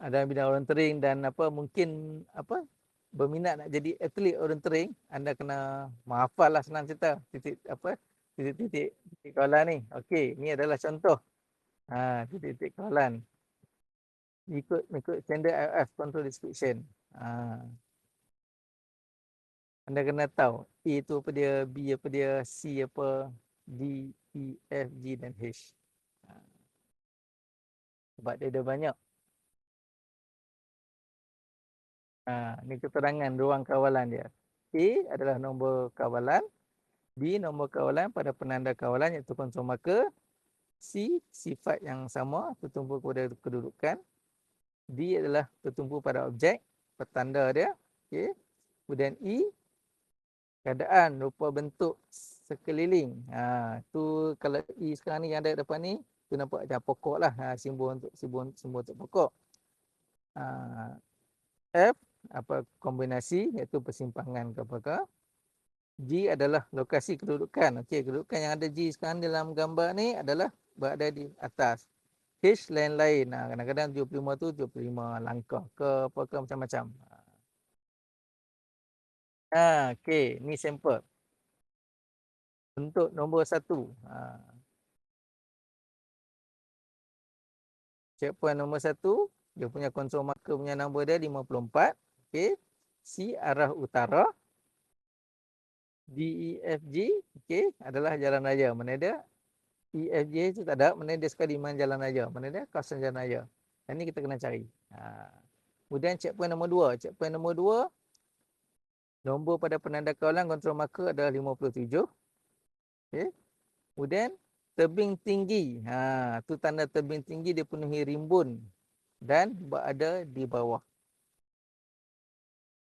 dalam bidang orientering dan mungkin berminat nak jadi atlet orientering, anda kena menghafal lah, senang cerita titik-titik kawalan ni. Okey, ni adalah contoh titik-titik kawalan ikut standard IF control description. Anda kena tahu A tu apa dia, B apa dia, C apa, D, E, F, G dan H. Sebab dia ada banyak. Ni keterangan ruang kawalan dia. A adalah nombor kawalan, B nombor kawalan pada penanda kawalan iaitu konsol marker, C sifat yang sama tertumpu kepada kedudukan, D adalah tertumpu pada objek petanda dia, okey. Kemudian E keadaan rupa bentuk sekeliling. Tu kalau E sekarang ni yang ada depan ni, tu nampak macam pokok lah, simbol untuk pokok. F kombinasi iaitu persimpangan ke apakah. G adalah lokasi kedudukan. Okey, kedudukan yang ada G sekarang dalam gambar ni adalah berada di atas. H lain-lain. Kadang-kadang 75 tu 75 langkah ke apakah macam-macam. Okey, ni sampel. Untuk nombor 1. Checkpoint nombor 1, dia punya konsol marker punya nombor dia 54. Okey. C arah utara. D, E, F, G, okey, adalah jalan raya. Mana dia? E, F, G tu tak ada, mana dia sekali main jalan raya. Mana dia? Kawasan jalan raya. Yang ni kita kena cari. Kemudian checkpoint nombor 2. Checkpoint nombor 2, nombor pada penanda kawalan kontrol marker adalah 57. Okey. Kemudian tebing tinggi. Tu tanda tebing tinggi dia penuhi rimbun dan berada di bawah.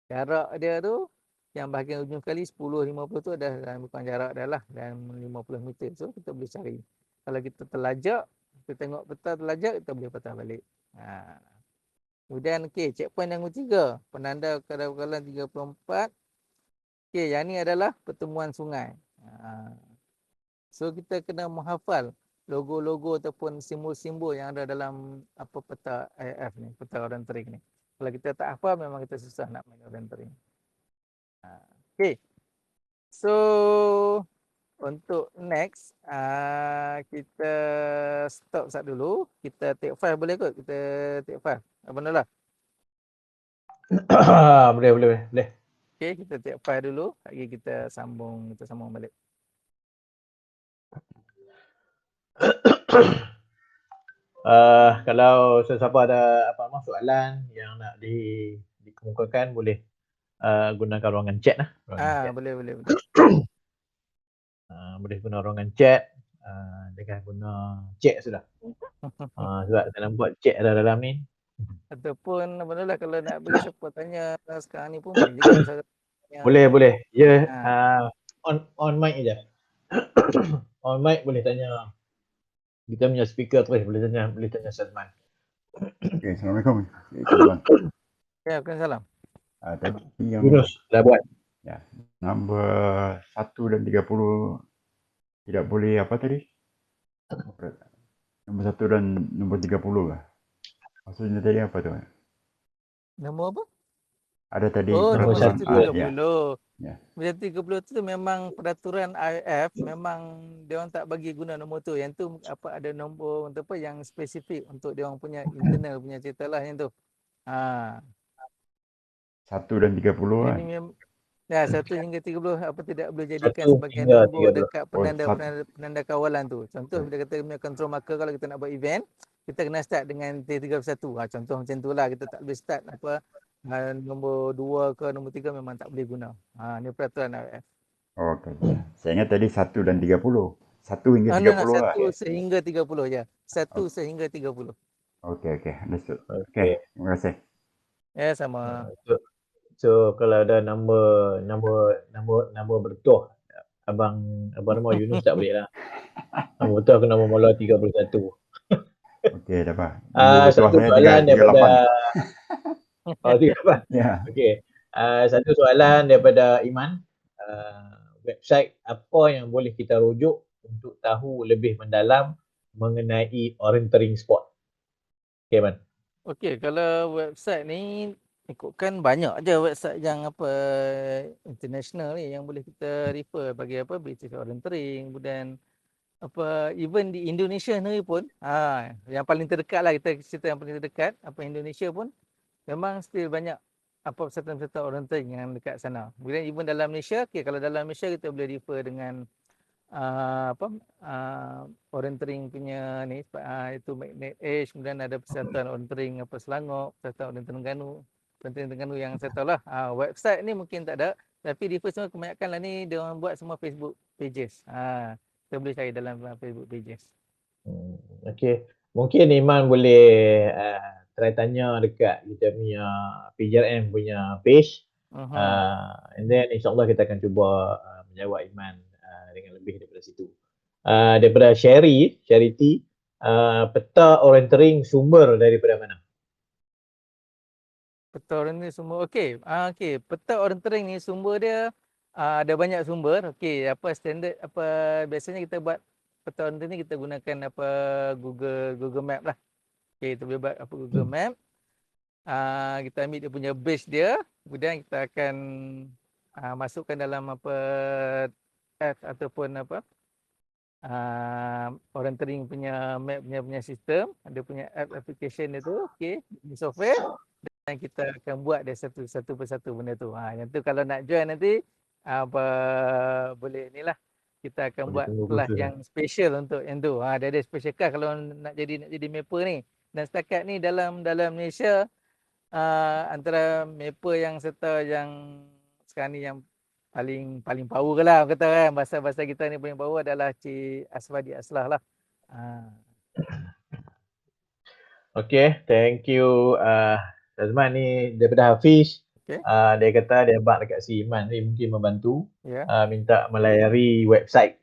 Jarak dia tu yang bahagian ujung sekali 10-50 tu dah bukan jarak dah lah, dan 50 meter. So kita boleh cari. Kalau kita terlajak, kita tengok peta terlajak, kita boleh patah balik. Kemudian okey, checkpoint yang ketiga, penanda kawalan 34. Okey, yang ni adalah pertemuan sungai. So kita kena menghafal logo-logo ataupun simbol-simbol yang ada dalam peta IF ni, peta orientering ni. Kalau kita tak hafal, memang kita susah nak main orientering. Okey. So untuk next kita stop sat dulu. Kita take 5 boleh kot? Kita take 5. Abang Dollah. Boleh. Okey, kita take 5 dulu. Lagi kita sambung balik. Kalau sesiapa ada apa soalan yang nak dikemukakan, boleh gunakan ruangan chat lah. Boleh. Boleh guna ruangan chat, dengan guna chat sudah. Sebab dalam buat chat dalam ni. Ataupun Abang Dollah kalau nak bagi siapa tanya sekarang ni pun boleh juga. Tanya. Boleh. Ya, Ha. on mic je. On mic boleh tanya. Kita punya speaker terus boleh tanya Salman. Okay, Assalamualaikum. Tuan. Ya, Waalaikumsalam. Tadi yang Yunus dah buat. nombor 1 dan 30 tidak boleh apa tadi? Nombor 1 dan nombor 30 lah. Maksudnya tadi apa tu? Nombor apa? Ada tadi Nombor peraturan 130. Ya. Nombor 130 tu memang peraturan IF, memang dia orang tak bagi guna nombor tu. Yang tu apa ada nombor untuk apa yang spesifik untuk dia orang punya internal punya cerita lah yang tu. 1 dan 30 lah. Ini memang 1 hingga 30 apa tidak boleh jadikan 1 sebagai hingga nombor 30. dekat penanda kawalan tu. Contoh bila kita punya control marker kalau kita nak buat event, kita kena start dengan T31. Contoh macam tu lah, kita tak boleh start apa nombor 2 ke nombor 3 memang tak boleh guna. Ni peraturan IF. Okey. Saya ingat tadi 1 dan 30. 1 hingga 30 lah. 1 sehingga 30 je. 1 sehingga 30. Okey. Understood. Okey. Okey, terima kasih. Ya, sama. So kalau ada nombor bertuah, abang nama Yunus tak boleh lah. Nombor bertuah kena mula 31. Okey, dah apa? Satu soalan daripada 38. Ya. Okey. Satu soalan daripada Iman. Website apa yang boleh kita rujuk untuk tahu lebih mendalam mengenai orienteering sport? Okey, Man. Okey, kalau website ni ikutkan banyak aja website yang apa international ni yang boleh kita refer bagi apa British Orienteering, kemudian apa even di Indonesia ni pun yang paling terdekat lah, kita cerita yang paling terdekat apa Indonesia pun memang still banyak apa peserta-peserta orienteering yang dekat sana. Kemudian even dalam Malaysia, kalau dalam Malaysia kita boleh refer dengan orienteering punya ni itu Magnet Edge, kemudian ada persatuan orienteering apa Selangor, persatuan orienteering Terengganu yang saya tahu lah. Website ni mungkin tak ada, tapi refer semua kebanyakan lah ni dia orang buat semua Facebook pages. Kita boleh cari dalam Facebook pages. Okey. Mungkin Iman boleh try tanya dekat kita punya PJRM punya page. And then insyaAllah kita akan cuba menjawab Iman dengan lebih daripada situ. Daripada Charity, peta orienteering sumber daripada mana? Peta orienteering sumber. Okey. Peta orienteering ni sumber dia ada banyak sumber. Okey, apa standard apa biasanya kita buat peta orienteering ni kita gunakan apa Google Map lah. Okey, kita boleh buat apa Google Map. Kita ambil dia punya base dia, kemudian kita akan masukkan dalam apa app ataupun apa orienteering punya map punya sistem, ada punya app application dia tu, okey, di software, dan kita akan buat dia satu persatu benda tu. Yang tu kalau nak join nanti apa boleh inilah kita akan buat kelas yang special untuk yang tu. Dia ada special kelas kalau nak jadi mapper ni. Dan setakat ni dalam Malaysia antara mapper yang serta yang sekarang ni yang paling power lah kata kan, bahasa kita ni paling power adalah Cik Aswadi Aslah lah. Okay, thank you Azman. Ni daripada Hafiz. Okay. Dia kata dia bak dekat si Iman ni mungkin membantu. Minta melayari website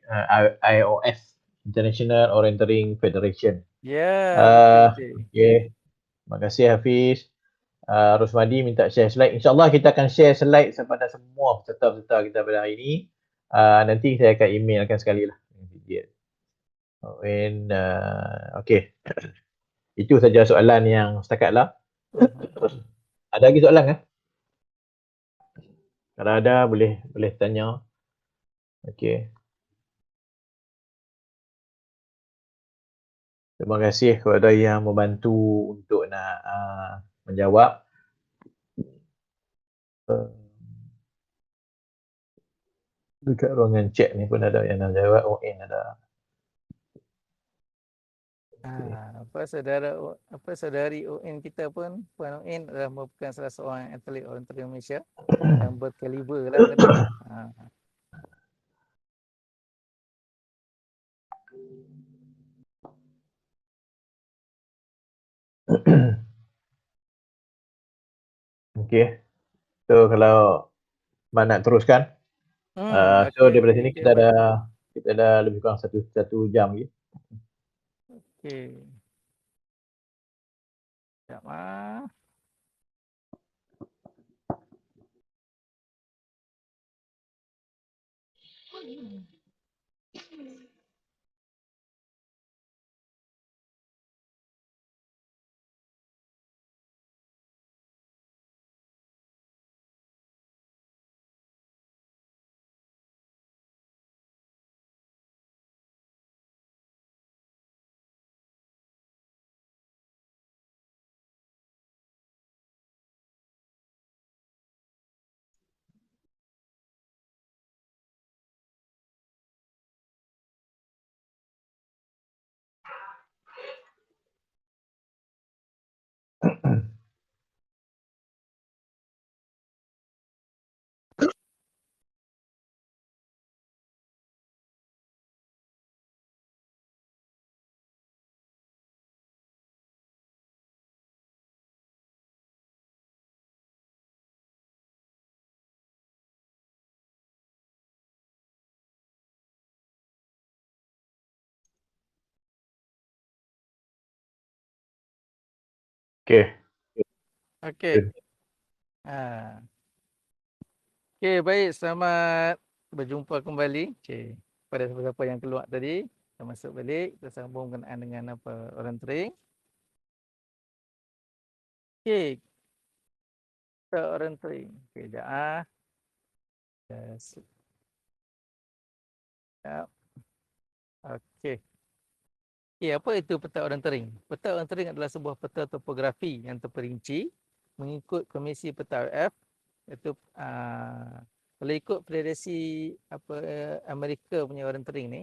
IOF, International Orienteering Federation. Okay. Terima kasih Hafiz. Rosmadi minta share slide. InsyaAllah kita akan share slide kepada semua peserta-peserta kita pada hari ini. Nanti saya akan emailkan sekali lah. Okay. Itu saja soalan yang setakat lah. Ada lagi soalan kan? Kalau ada boleh tanya. Okay. Terima kasih kepada yang membantu untuk nak menjawab. Dekat ruangan chat ni pun ada yang nak jawab. ON ada. Saudari ON kita pun, Puan ON adalah merupakan salah seorang atlet orientering Malaysia yang berkaliber lah tadi. Okey. So kalau Mak nak teruskan. So daripada sini kita ada lebih kurang satu jam lagi. Okey. Sekejap ah. Okey. Okey. Okey, baik. Selamat berjumpa kembali. Okey. Pada siapa-siapa yang keluar tadi, kita masuk balik. Kita sambung berkenaan dengan orientering. Okey. Kita orientering. Okey, sekejap. Sekejap. Okey. Okey, apa itu peta orientering? Peta orientering adalah sebuah peta topografi yang terperinci mengikut Komisi Peta IF, iaitu kalau ikut prediksi Amerika punya orientering ni,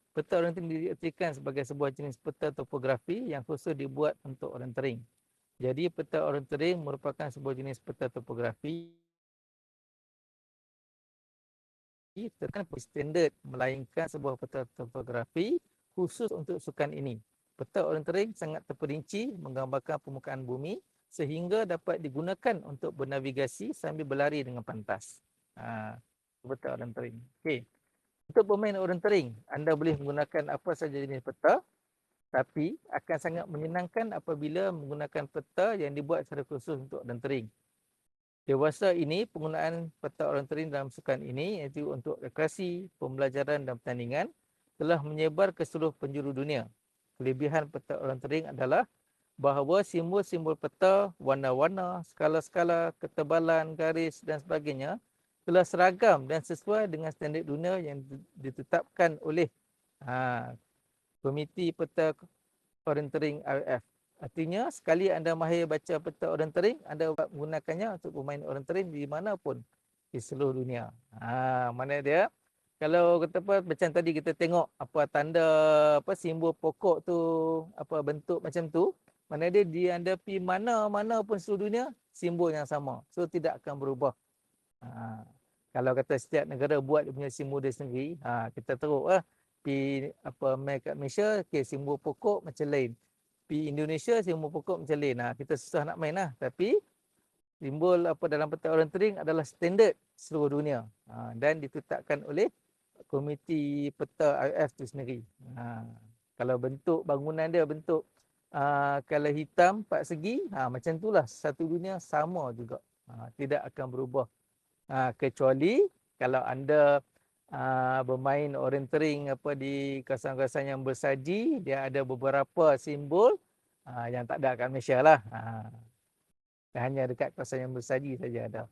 peta orientering diartikan sebagai sebuah jenis peta topografi yang khusus dibuat untuk orientering. Jadi peta orientering merupakan sebuah jenis peta topografi terkena standard, melainkan sebuah peta topografi khusus untuk sukan ini. Peta orientering sangat terperinci menggambarkan permukaan bumi sehingga dapat digunakan untuk bernavigasi sambil berlari dengan pantas. Peta orientering. Okey. Untuk bermain orientering, anda boleh menggunakan apa sahaja jenis peta, tapi akan sangat menyenangkan apabila menggunakan peta yang dibuat secara khusus untuk orientering. Dewasa ini, penggunaan peta orientering dalam sukan ini, iaitu untuk rekreasi, pembelajaran dan pertandingan, telah menyebar ke seluruh penjuru dunia. Kelebihan peta orientering adalah bahawa simbol-simbol peta, warna-warna, skala-skala, ketebalan, garis dan sebagainya telah seragam dan sesuai dengan standard dunia yang ditetapkan oleh Komiti Peta Orientering IF. Artinya, sekali anda mahir baca peta orientering, anda menggunakannya untuk bermain orientering di mana pun di seluruh dunia. Mana dia? Kalau kata apa, macam tadi kita tengok apa tanda simbol pokok tu, apa bentuk macam tu, mana dia dihadapi mana-mana pun seluruh dunia, simbol yang sama. So tidak akan berubah. Kalau kata setiap negara buat dia punya simbol dia sendiri, kita teruk lah. Di Malaysia, okay, simbol pokok macam lain. Di Indonesia simbol pokok macam lain. Kita susah nak main lah. Tapi simbol dalam peta orientering adalah standard seluruh dunia. Dan ditetapkan oleh Komiti Peta IF itu sendiri. Kalau bentuk bangunan dia bentuk kalau hitam 4 segi, macam itulah satu dunia sama juga. Tidak akan berubah. Kecuali kalau anda bermain orientering di kawasan-kawasan yang bersaji, dia ada beberapa simbol yang tak ada kat Malaysia lah. Hanya dekat kawasan yang bersaji saja ada.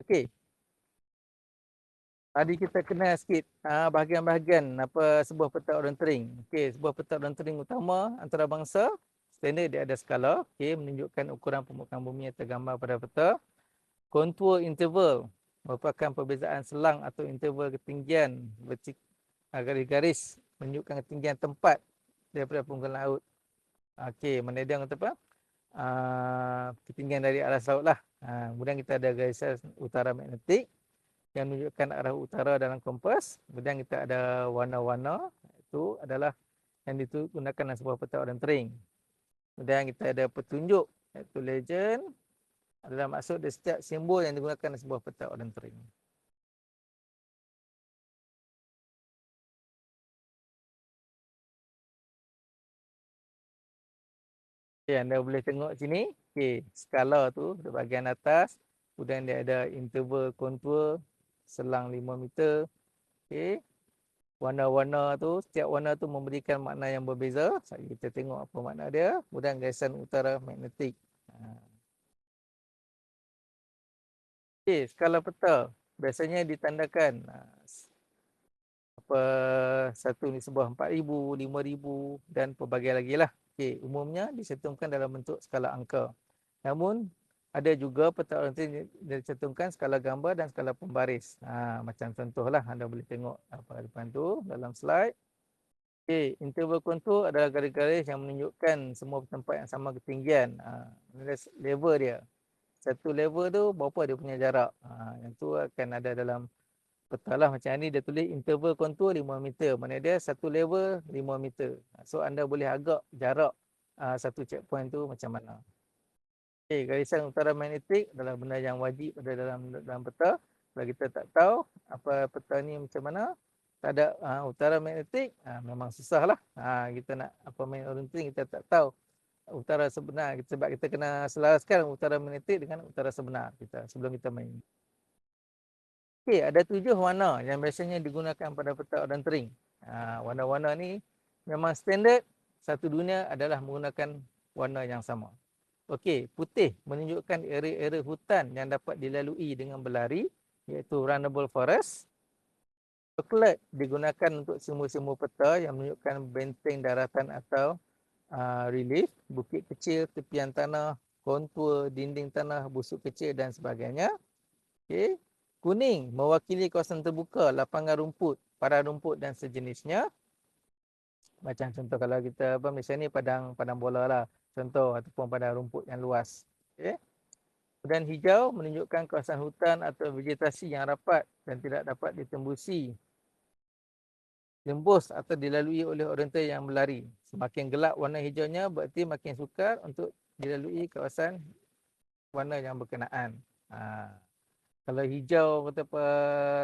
Okey. Tadi kita kenal sikit bahagian-bahagian apa sebuah peta orientering. Okey, sebuah peta orientering utama antarabangsa. Standard dia ada skala, okey, menunjukkan ukuran permukaan bumi yang tergambar pada peta. Kontur interval merupakan perbezaan selang atau interval ketinggian garis-garis menunjukkan ketinggian tempat daripada permukaan laut. Okey, mana dia kata apa? Ketinggian dari aras laut lah. Kemudian kita ada garisan utara magnetik yang menunjukkan arah utara dalam kompas. Kemudian kita ada warna-warna, itu adalah yang digunakan dalam sebuah peta orientering. Kemudian kita ada petunjuk, iaitu legend, adalah maksud dari setiap simbol yang digunakan dalam sebuah peta orientering. Okay, anda boleh tengok sini, okay, skala tu di bahagian atas, kemudian dia ada interval kontur selang 5 meter. Okay. Warna-warna tu, setiap warna tu memberikan makna yang berbeza. Kita tengok apa makna dia. Kemudian garisan utara magnetik. Okay, skala peta biasanya ditandakan apa satu ni sebuah 4,000, 5,000 dan pelbagai lagi lah. Okay, umumnya dicantumkan dalam bentuk skala angka. Namun ada juga peta orientering dicantumkan skala gambar dan skala pembaris. Macam contohlah anda boleh tengok apa depan tu dalam slide. Okay, interval kontur adalah garis-garis yang menunjukkan semua tempat yang sama ketinggian. Level dia. Satu level tu berapa dia punya jarak. Yang tu akan ada dalam peta lah. Macam ni dia tulis interval kontur 5 meter. Mana dia satu level 5 meter. So anda boleh agak jarak satu checkpoint tu macam mana. Okay, garisan utara magnetik adalah benda yang wajib ada dalam peta. Kalau kita tak tahu apa peta ni macam mana, tak ada utara magnetik, memang susah lah. Kita nak apa main orientering, kita tak tahu utara sebenar. Sebab kita kena selaraskan utara magnetik dengan utara sebenar kita sebelum kita main. Okey, ada 7 warna yang biasanya digunakan pada peta orientering. Warna-warna ni memang standard satu dunia adalah menggunakan warna yang sama. Okey, putih menunjukkan area-area hutan yang dapat dilalui dengan berlari, iaitu runnable forest. Coklat digunakan untuk simbol-simbol peta yang menunjukkan benteng daratan atau relief, bukit kecil, tepian tanah, kontur, dinding tanah, busuk kecil dan sebagainya. Okey. Kuning mewakili kawasan terbuka, lapangan rumput, padang rumput dan sejenisnya. Macam contoh kalau kita Malaysia ni padang bola lah. Contoh ataupun padang rumput yang luas. Okay. Kemudian hijau menunjukkan kawasan hutan atau vegetasi yang rapat dan tidak dapat ditembusi, tembus atau dilalui oleh orienter yang berlari. Semakin gelap warna hijaunya berarti makin sukar untuk dilalui kawasan warna yang berkenaan. Kalau hijau kata apa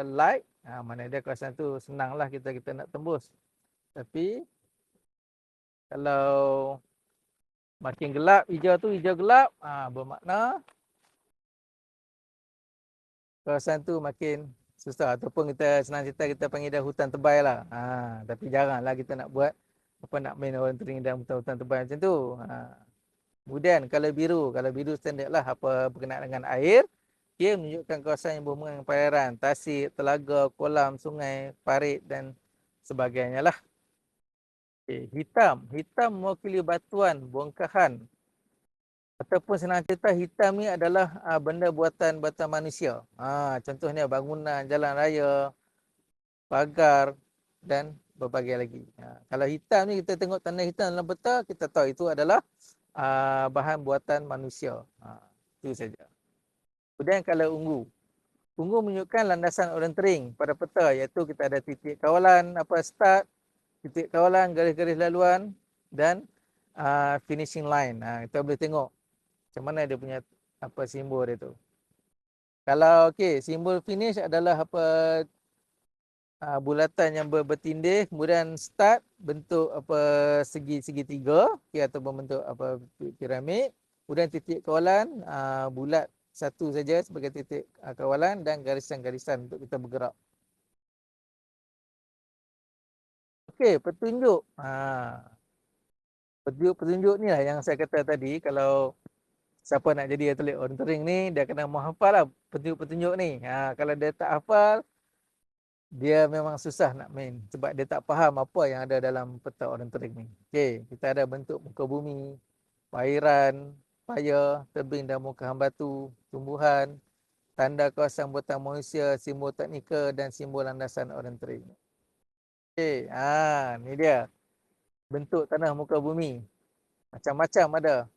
light, mana dia kawasan tu senanglah kita nak tembus. Tapi kalau makin gelap hijau tu, hijau gelap, bermakna kawasan tu makin susah, ataupun kita senang cerita kita panggil dia hutan tebal lah. Tapi jaranglah kita nak buat apa nak main orientering dalam hutan tebal macam tu. Kemudian kalau biru standard lah apa berkenaan dengan air. Ia menunjukkan kawasan yang berhubungan dengan perairan, tasik, telaga, kolam, sungai, parit dan sebagainya lah. Okay. Hitam mewakili batuan, bongkahan. Ataupun senang cerita hitam ni adalah benda buatan manusia. Contohnya bangunan, jalan raya, pagar dan berbagai lagi. Kalau hitam ni kita tengok tanda hitam dalam peta, kita tahu itu adalah bahan buatan manusia. Itu saja. Kemudian kalau ungu menunjukkan landasan orientering pada peta, iaitu kita ada titik kawalan start, titik kawalan, garis-garis laluan dan finishing line. Kita boleh tengok macam mana dia punya simbol dia tu. Kalau simbol finish adalah bulatan yang bertindih, kemudian start bentuk segi-tiga, atau bentuk piramid, kemudian titik kawalan bulat satu saja sebagai titik kawalan dan garisan-garisan untuk kita bergerak. Okey, petunjuk. Petunjuk ni lah yang saya kata tadi, kalau siapa nak jadi atlet orientering ni, dia kena menghafal lah petunjuk-petunjuk ni. Kalau dia tak hafal, dia memang susah nak main sebab dia tak faham apa yang ada dalam peta orientering ni. Okey, kita ada bentuk muka bumi, perairan, paya, tebing dan muka hambatu, tumbuhan, tanda kawasan buatan manusia, simbol teknikal dan simbol landasan orientering. Okey, ni dia. Bentuk tanah muka bumi. Macam-macam ada.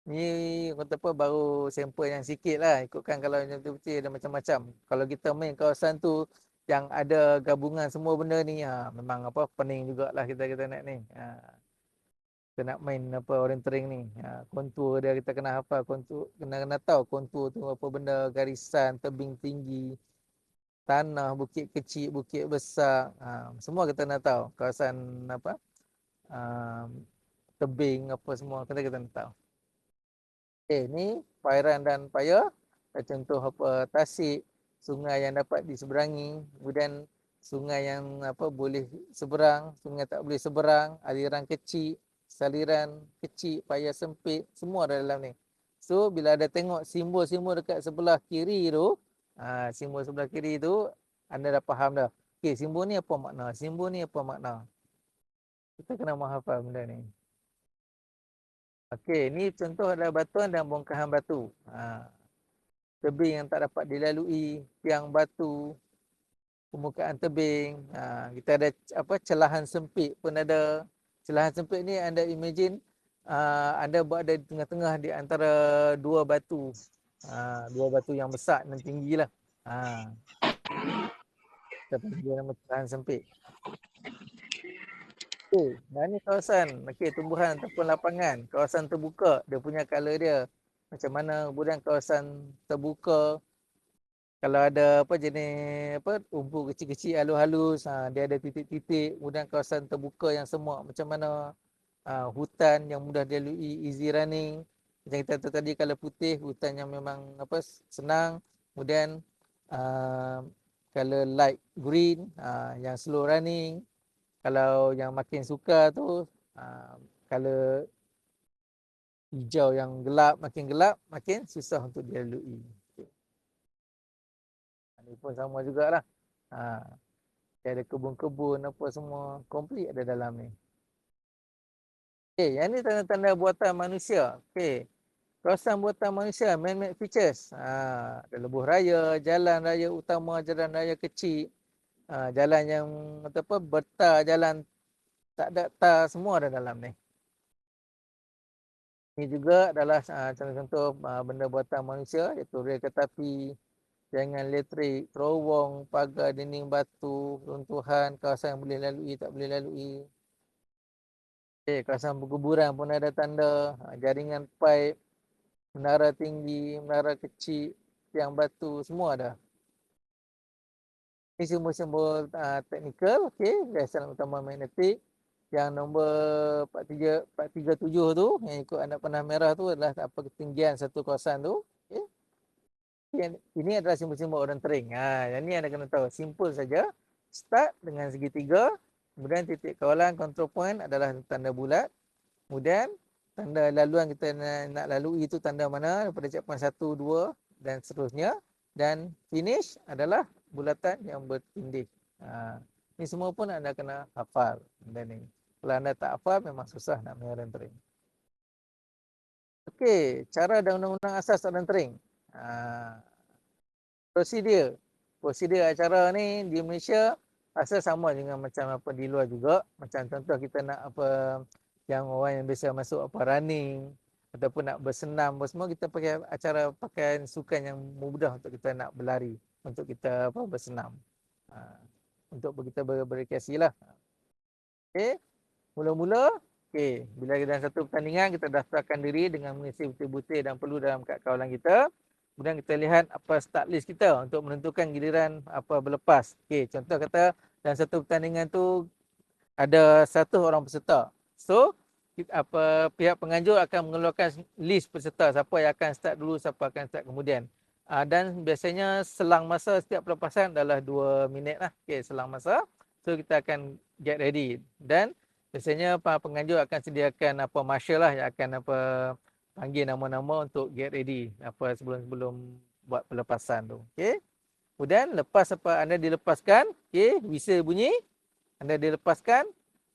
Ni kata apa baru sampel yang sikit lah. Ikutkan kalau yang betul-betul ada macam-macam. Kalau kita main kawasan tu yang ada gabungan semua benda ni, memang apa pening jugalah kita nak ni. Kita nak main apa orientering ni. Kontur dia kita kena hafal kontur, kena tahu kontur tu apa benda, garisan, tebing tinggi, tanah, bukit kecil, bukit besar. Semua kita nak tahu. Kawasan apa? Tebing apa semua kita nak tahu. Ni perairan dan paya. Contoh apa tasik, sungai yang dapat diseberangi, kemudian sungai yang apa boleh seberang, sungai tak boleh seberang, aliran kecil, saliran kecil, paya sempit, semua ada dalam ni. So bila ada tengok simbol-simbol dekat sebelah kiri tu, simbol sebelah kiri tu anda dah faham dah. Okey, simbol ni apa makna? Simbol ni apa makna? Kita kena menghafal benda ni. Okey, ni contoh adalah batuan dan bongkahan batu. Tebing yang tak dapat dilalui, tiang batu, permukaan tebing. Kita ada apa celahan sempit pun ada. Celahan sempit ni anda imagine anda berada di tengah-tengah di antara dua batu. Dua batu yang besar dan tinggilah. Kita panggil nama celahan sempit. Okey, ni kawasan. Okey, tumbuhan ataupun lapangan. Kawasan terbuka, dia punya color dia. Macam mana. Kemudian kawasan terbuka, kalau ada apa jenis apa rumput kecil-kecil halus-halus, dia ada titik-titik. Kemudian kawasan terbuka yang semua. Macam mana hutan yang mudah dilalui, easy running. Macam kita tahu tadi kalau putih, hutan yang memang apa senang. Kemudian color light green, yang slow running. Kalau yang makin suka tu color hijau yang gelap, makin susah untuk dilalui. Ini pun sama jugalah. Ada kebun-kebun apa semua komplit ada dalam ni. Okey, yang ni tanda-tanda buatan manusia. Okey. Kawasan buatan manusia, man-made features. Ada lebuh raya, jalan raya utama, jalan raya kecil. Jalan yang apa bertar, jalan tak ada tar, semua ada dalam ni. Ini juga adalah contoh-contoh benda buatan manusia, iaitu rel kereta api, jaringan elektrik, terowong, pagar, dinding batu, runtuhan, kawasan yang boleh lalui, tak boleh lalui. Kawasan perkuburan pun ada tanda, jaringan pipe, menara tinggi, menara kecil, tiang batu, semua ada. Ini simbol-simbol teknikal, gasan utama magnetik. Yang nombor 437 tu, yang ikut anak panah merah tu adalah apa ketinggian satu kawasan tu. Ini adalah simbol-simbol orientering. Yang ni anda kena tahu. Simple saja. Start dengan segitiga. Kemudian titik kawalan, control point adalah tanda bulat. Kemudian tanda laluan kita nak lalui itu tanda mana daripada checkpoint 1, 2 dan seterusnya. Dan finish adalah bulatan yang bertindih. Ini semua pun anda kena hafal. Dan kalau anda tak hafal memang susah nak main orientering. Okey, cara dan undang-undang asas orientering. Prosedur acara ni di Malaysia rasa sama dengan macam apa di luar juga. Macam contoh kita nak apa yang orang yang biasa masuk apa running ataupun nak bersenam semua, kita pakai acara pakaian sukan yang mudah untuk kita nak berlari, untuk kita apa bersenam. Untuk kita berrekreasi lah. Okey, mula-mula bila dalam satu pertandingan kita daftarkan diri dengan mengisi butir-butir dan perlu dalam kad kawalan kita. Kemudian kita lihat apa start list kita untuk menentukan giliran apa berlepas. Contoh kata dalam satu pertandingan tu ada 100 orang peserta. So pihak penganjur akan mengeluarkan list peserta, siapa yang akan start dulu, siapa akan start kemudian. Dan biasanya selang masa setiap pelepasan adalah 2 minit lah. Selang masa. So kita akan get ready. Dan biasanya penganjur akan sediakan apa marshal lah yang akan apa panggil nama-nama untuk get ready apa sebelum buat pelepasan tu. Kemudian lepas apa anda dilepaskan, okey, whistle bunyi, anda dilepaskan,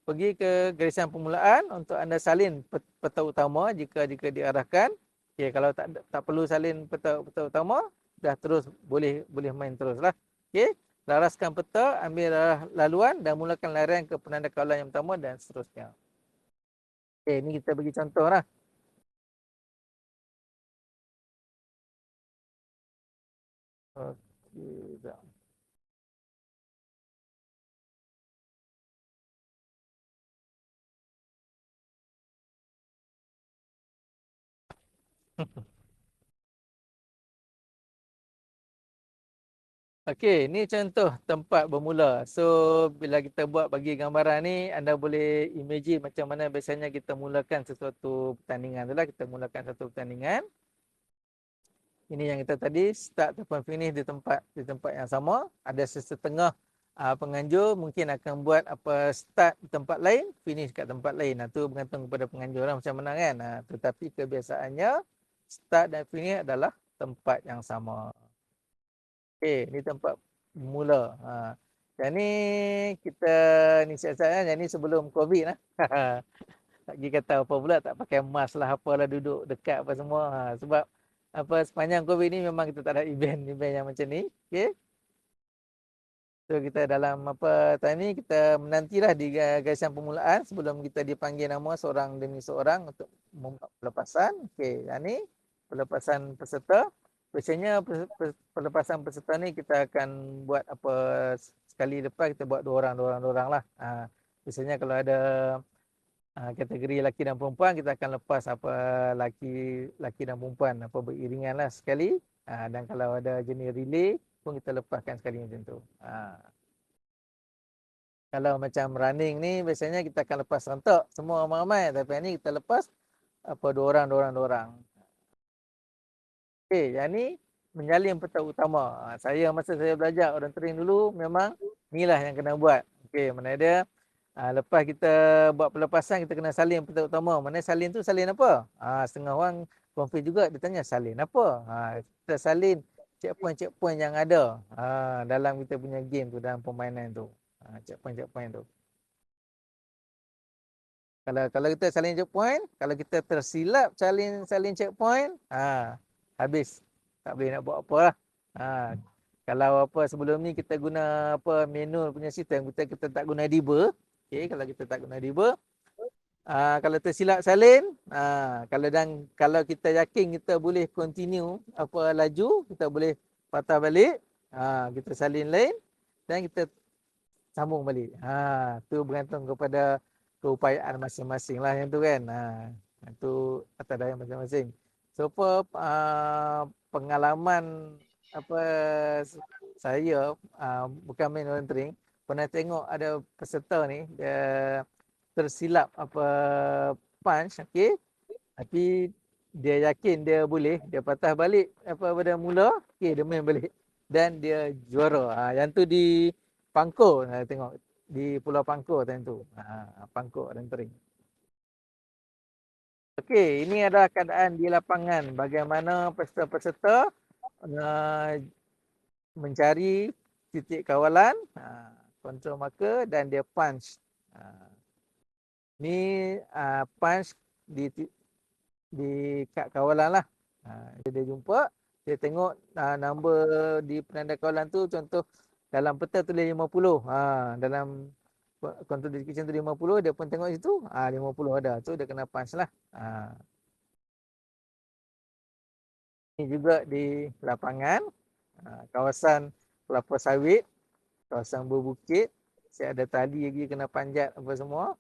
pergi ke garisan permulaan untuk anda salin peta utama jika diarahkan. Okey, kalau tak perlu salin peta utama, dah terus boleh main teruslah. Okey, laraskan peta, ambil laluan dan mulakan larian ke penanda kawalan yang pertama dan seterusnya. Okey, ni kita bagi contohlah. Okey, jap. Okey, ni contoh tempat bermula. So, bila kita buat bagi gambaran ni, anda boleh imagine macam mana biasanya kita mulakan sesuatu pertandingan tu lah. Kita mulakan satu pertandingan. Ini yang kita tadi, start ataupun finish di tempat yang sama. Ada setengah penganjur mungkin akan buat apa start di tempat lain, finish kat tempat lain. Itu bergantung kepada penganjur lah macam mana kan. Tetapi kebiasaannya, start dan finish adalah tempat yang sama. Okey, ni tempat mula. Yang ni kita ni siasat yang ni sebelum COVID lah. Lagi kata apa pula tak pakai mask lah apalah duduk dekat apa semua. Sebab apa sepanjang COVID ni memang kita tak ada event yang macam ni. Okey. So kita dalam apa time ni kita menantilah di garisan permulaan sebelum kita dipanggil nama seorang demi seorang untuk membuat pelepasan. Okey, yang ni pelepasan peserta. Biasanya pelepasan peserta ni kita akan buat apa sekali lepas kita buat dua orang lah. Biasanya kalau ada kategori lelaki dan perempuan kita akan lepas apa lelaki dan perempuan apa beriringan lah sekali. Dan kalau ada jenis relay pun kita lepaskan sekali macam tu. Kalau macam running ni biasanya kita akan lepas serentak semua ramai-ramai, tapi yang ni kita lepas apa dua orang. Okey, yang ni menyalin peta utama. Masa saya belajar orienteering dulu memang inilah yang kena buat. Okey, mana dia lepas kita buat pelepasan kita kena salin peta utama. Mana salin tu salin apa? Setengah orang confuse juga dia tanya salin apa? Kita salin checkpoint yang ada dalam kita punya game tu, dalam permainan tu. Checkpoint tu. Kalau kita salin checkpoint, kalau kita tersilap salin checkpoint, habis. Tak boleh nak buat apa lah. Kalau apa sebelum ni kita guna apa manual punya sistem, kita tak guna dibber. Okey, kalau kita tak guna dibber, kalau tersilap salin, kalau kita yakin kita boleh continue apa laju, kita boleh patah balik, kita salin lain dan kita sambung balik. Tu bergantung kepada keupayaan masing-masing lah yang tu kan. Itu atas daya masing-masing. So pengalaman apa saya bukan main orienteering, pernah tengok ada peserta ni dia tersilap apa punch, okey. Tapi dia yakin dia boleh, dia patah balik apa pada mula, okey dia main balik dan dia juara. Yang tu di Pangkor, tengok di Pulau Pangkor time tu. Pangkor orienteering. Okey, ini adalah keadaan di lapangan. Bagaimana peserta-peserta mencari titik kawalan, kontrol marker dan dia punch. Ni punch di kad kawalan lah. Dia jumpa, dia tengok nombor di penanda kawalan tu, contoh dalam peta tulis 50. Dalam control description tu 50, dia pun tengok situ, 50 ada. So dia kena punch lah. Ini juga di lapangan, kawasan kelapa sawit, kawasan berbukit, saya ada tali lagi kena panjat apa semua.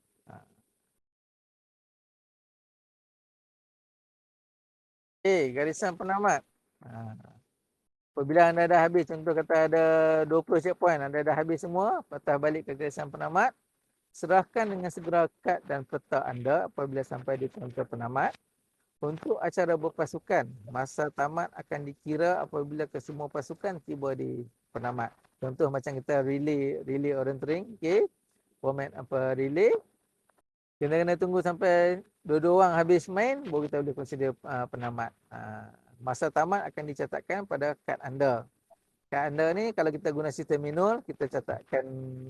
Garisan penamat. Apabila anda dah habis, contoh kata ada 20 checkpoint, anda dah habis semua, patah balik ke garisan penamat, serahkan dengan segera kad dan peta anda apabila sampai di kaunter penamat. Untuk acara berpasukan, masa tamat akan dikira apabila kesemua pasukan tiba di penamat. Contoh macam kita relay orienteering, okey. Format apa relay. Kita kena tunggu sampai dua-dua orang habis main baru kita boleh consider penamat. Masa tamat akan dicatatkan pada kad anda. Kat anda ni kalau kita guna sistem manual, kita catatkan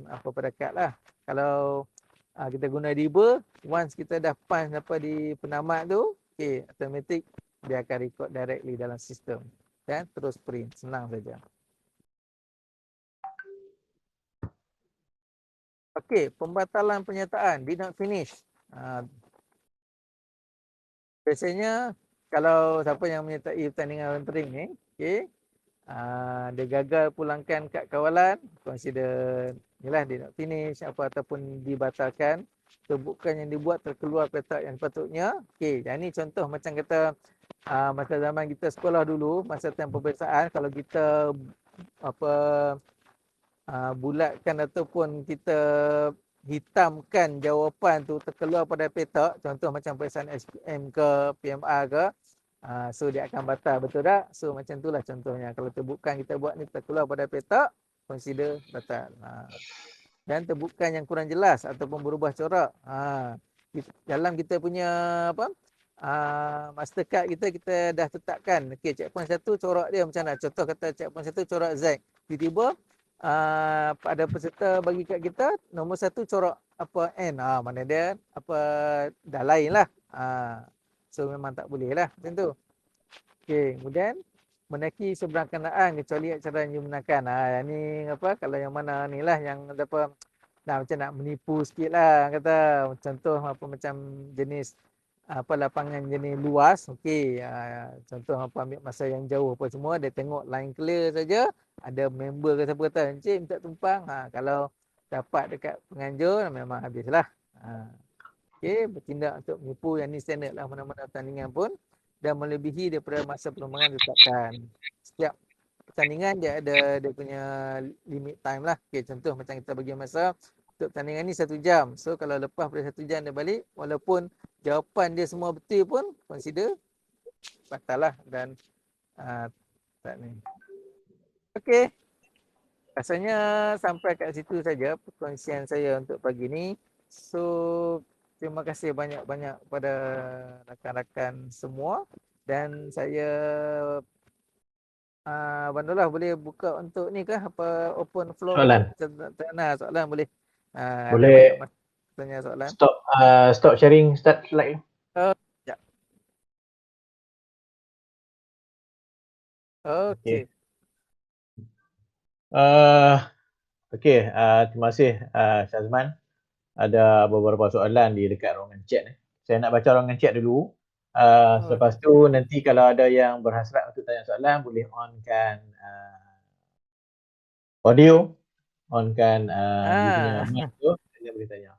apa pada kad lah. Kalau kita guna debug, once kita dah punch apa di penamat tu, okey, automatic dia akan record directly dalam sistem dan terus print. Senang saja. Okey, pembatalan penyertaan did not finish. Biasanya kalau siapa yang menyertai pertandingan volunteering ni, okey, dia gagal pulangkan kad kawalan, consider inilah dia nak finish apa ataupun dibatalkan, tebukan yang dibuat terkeluar petak yang patutnya. Okey, yang ni contoh macam kata masa zaman kita sekolah dulu, masa time peperiksaan, kalau kita apa bulatkan ataupun kita hitamkan jawapan tu terkeluar pada petak, contoh macam peperiksaan SPM ke PMR ke, so dia akan batal, betul tak? So macam itulah contohnya, kalau tebukan kita buat ni terkeluar pada petak, consider batal. Dan tebukan yang kurang jelas ataupun berubah corak, dalam kita punya apa Mastercard kita dah tetapkan, okey, checkpoint 1 corak dia macam mana, contoh kata checkpoint 1 corak Z, tiba-tiba pada peserta bagi kat kita nombor 1 corak apa N, mana dia apa dah lain lah, so memang tak boleh lah macam tu. Okey, kemudian menaiki seberang kenderaan kecuali acara yang dibenarkan. Yang ni apa, kalau yang mana ni lah yang apa, macam nak menipu sikit lah kata, contoh apa macam jenis apa lapangan jenis luas, okey, contoh apa ambil masa yang jauh apa semua, dia tengok line clear saja, ada member ke siapa kata, encik minta tumpang, kalau dapat dekat penganjur memang habislah. Okey, bertindak untuk menipu, yang ni standard lah mana-mana pertandingan pun, dan melebihi daripada masa perlombongan ditetapkan. Setiap pertandingan dia ada dia punya limit time lah. Okey, contoh macam kita bagi masa untuk pertandingan ni 1 jam. So kalau lepas pada 1 jam dia balik, walaupun jawapan dia semua betul pun, consider batal lah dan tak ni. Okey, rasanya sampai kat situ saja perkongsian saya untuk pagi ni. So terima kasih banyak-banyak kepada rakan-rakan semua, dan saya Bandullah boleh buka untuk ni ke apa open floor Soalan. soalan boleh. Ada Boleh banyak tanya soalan. Stop sharing, start slide. Sekejap. Okey. Okey, terima kasih Syazman. Ada beberapa soalan di dekat ruangan chat ni. Saya nak baca ruangan chat dulu. Selepas tu nanti kalau ada yang berhasrat untuk tanya soalan, boleh onkan audio, onkan you punya mic tu, dia boleh tanya.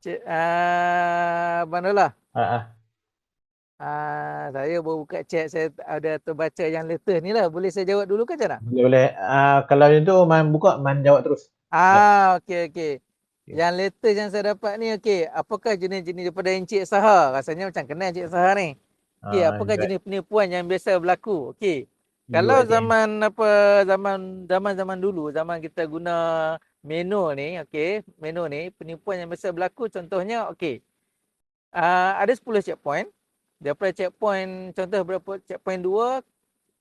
Bandullah. Ah. Saya baru buka chat, saya ada terbaca yang latest ni lah. Boleh saya jawab dulu ke macam mana? Boleh. Kalau yang tu Man buka, Man jawab terus. Okey. Yang latest yang saya dapat ni, okey, apakah jenis-jenis daripada Encik Saha? Rasanya macam kenal Encik Saha ni. Okey, apakah jenis penipuan yang biasa berlaku? Okey. Kalau zaman dulu, zaman kita guna manual ni, okey, manual ni penipuan yang biasa berlaku contohnya, okey. Ada 10 checkpoint. Daripada checkpoint, contoh berapa checkpoint 2,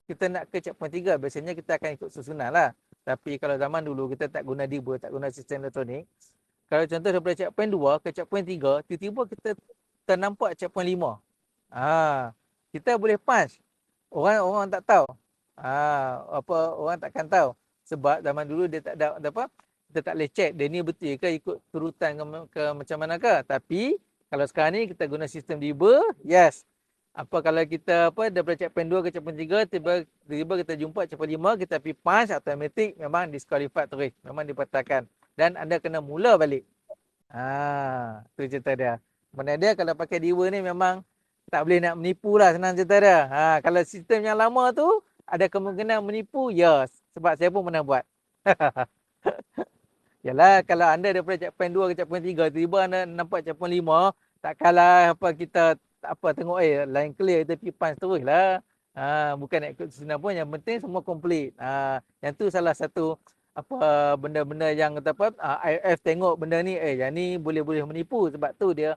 kita nak ke checkpoint 3, biasanya kita akan ikut susunan lah. Tapi kalau zaman dulu kita tak guna debug, tak guna sistem elektronik. Kalau contoh daripada checkpoint 2 ke checkpoint 3, tiba-tiba kita ternampak checkpoint 5. Kita boleh punch. Orang tak tahu. Orang takkan tahu. Sebab zaman dulu dia tak ada apa, kita tak boleh check dia ni betul ke ikut turutan ke macam mana ke. Tapi kalau sekarang ni kita guna sistem debug, yes. Kalau kita daripada checkpoint 2 ke checkpoint 3, tiba-tiba kita jumpa checkpoint 5, kita pergi punch, automatic memang disqualified terus, memang dibatalkan dan anda kena mula balik. Tu cerita dia. Mana dia kalau pakai dewa ni memang tak boleh nak menipu lah, senang cerita dia. Kalau sistem yang lama tu ada kemungkinan menipu, ya, sebab saya pun pernah buat. Yalah, kalau anda daripada checkpoint 2 ke checkpoint 3, tiba-tiba anda nampak checkpoint 5, takkanlah kita tengok line clear, kita pergi punch terus lah. Bukan nak ikut susunan pun, yang penting semua complete. Yang tu salah satu benda-benda yang IF tengok benda ni, yang ni boleh menipu, sebab tu dia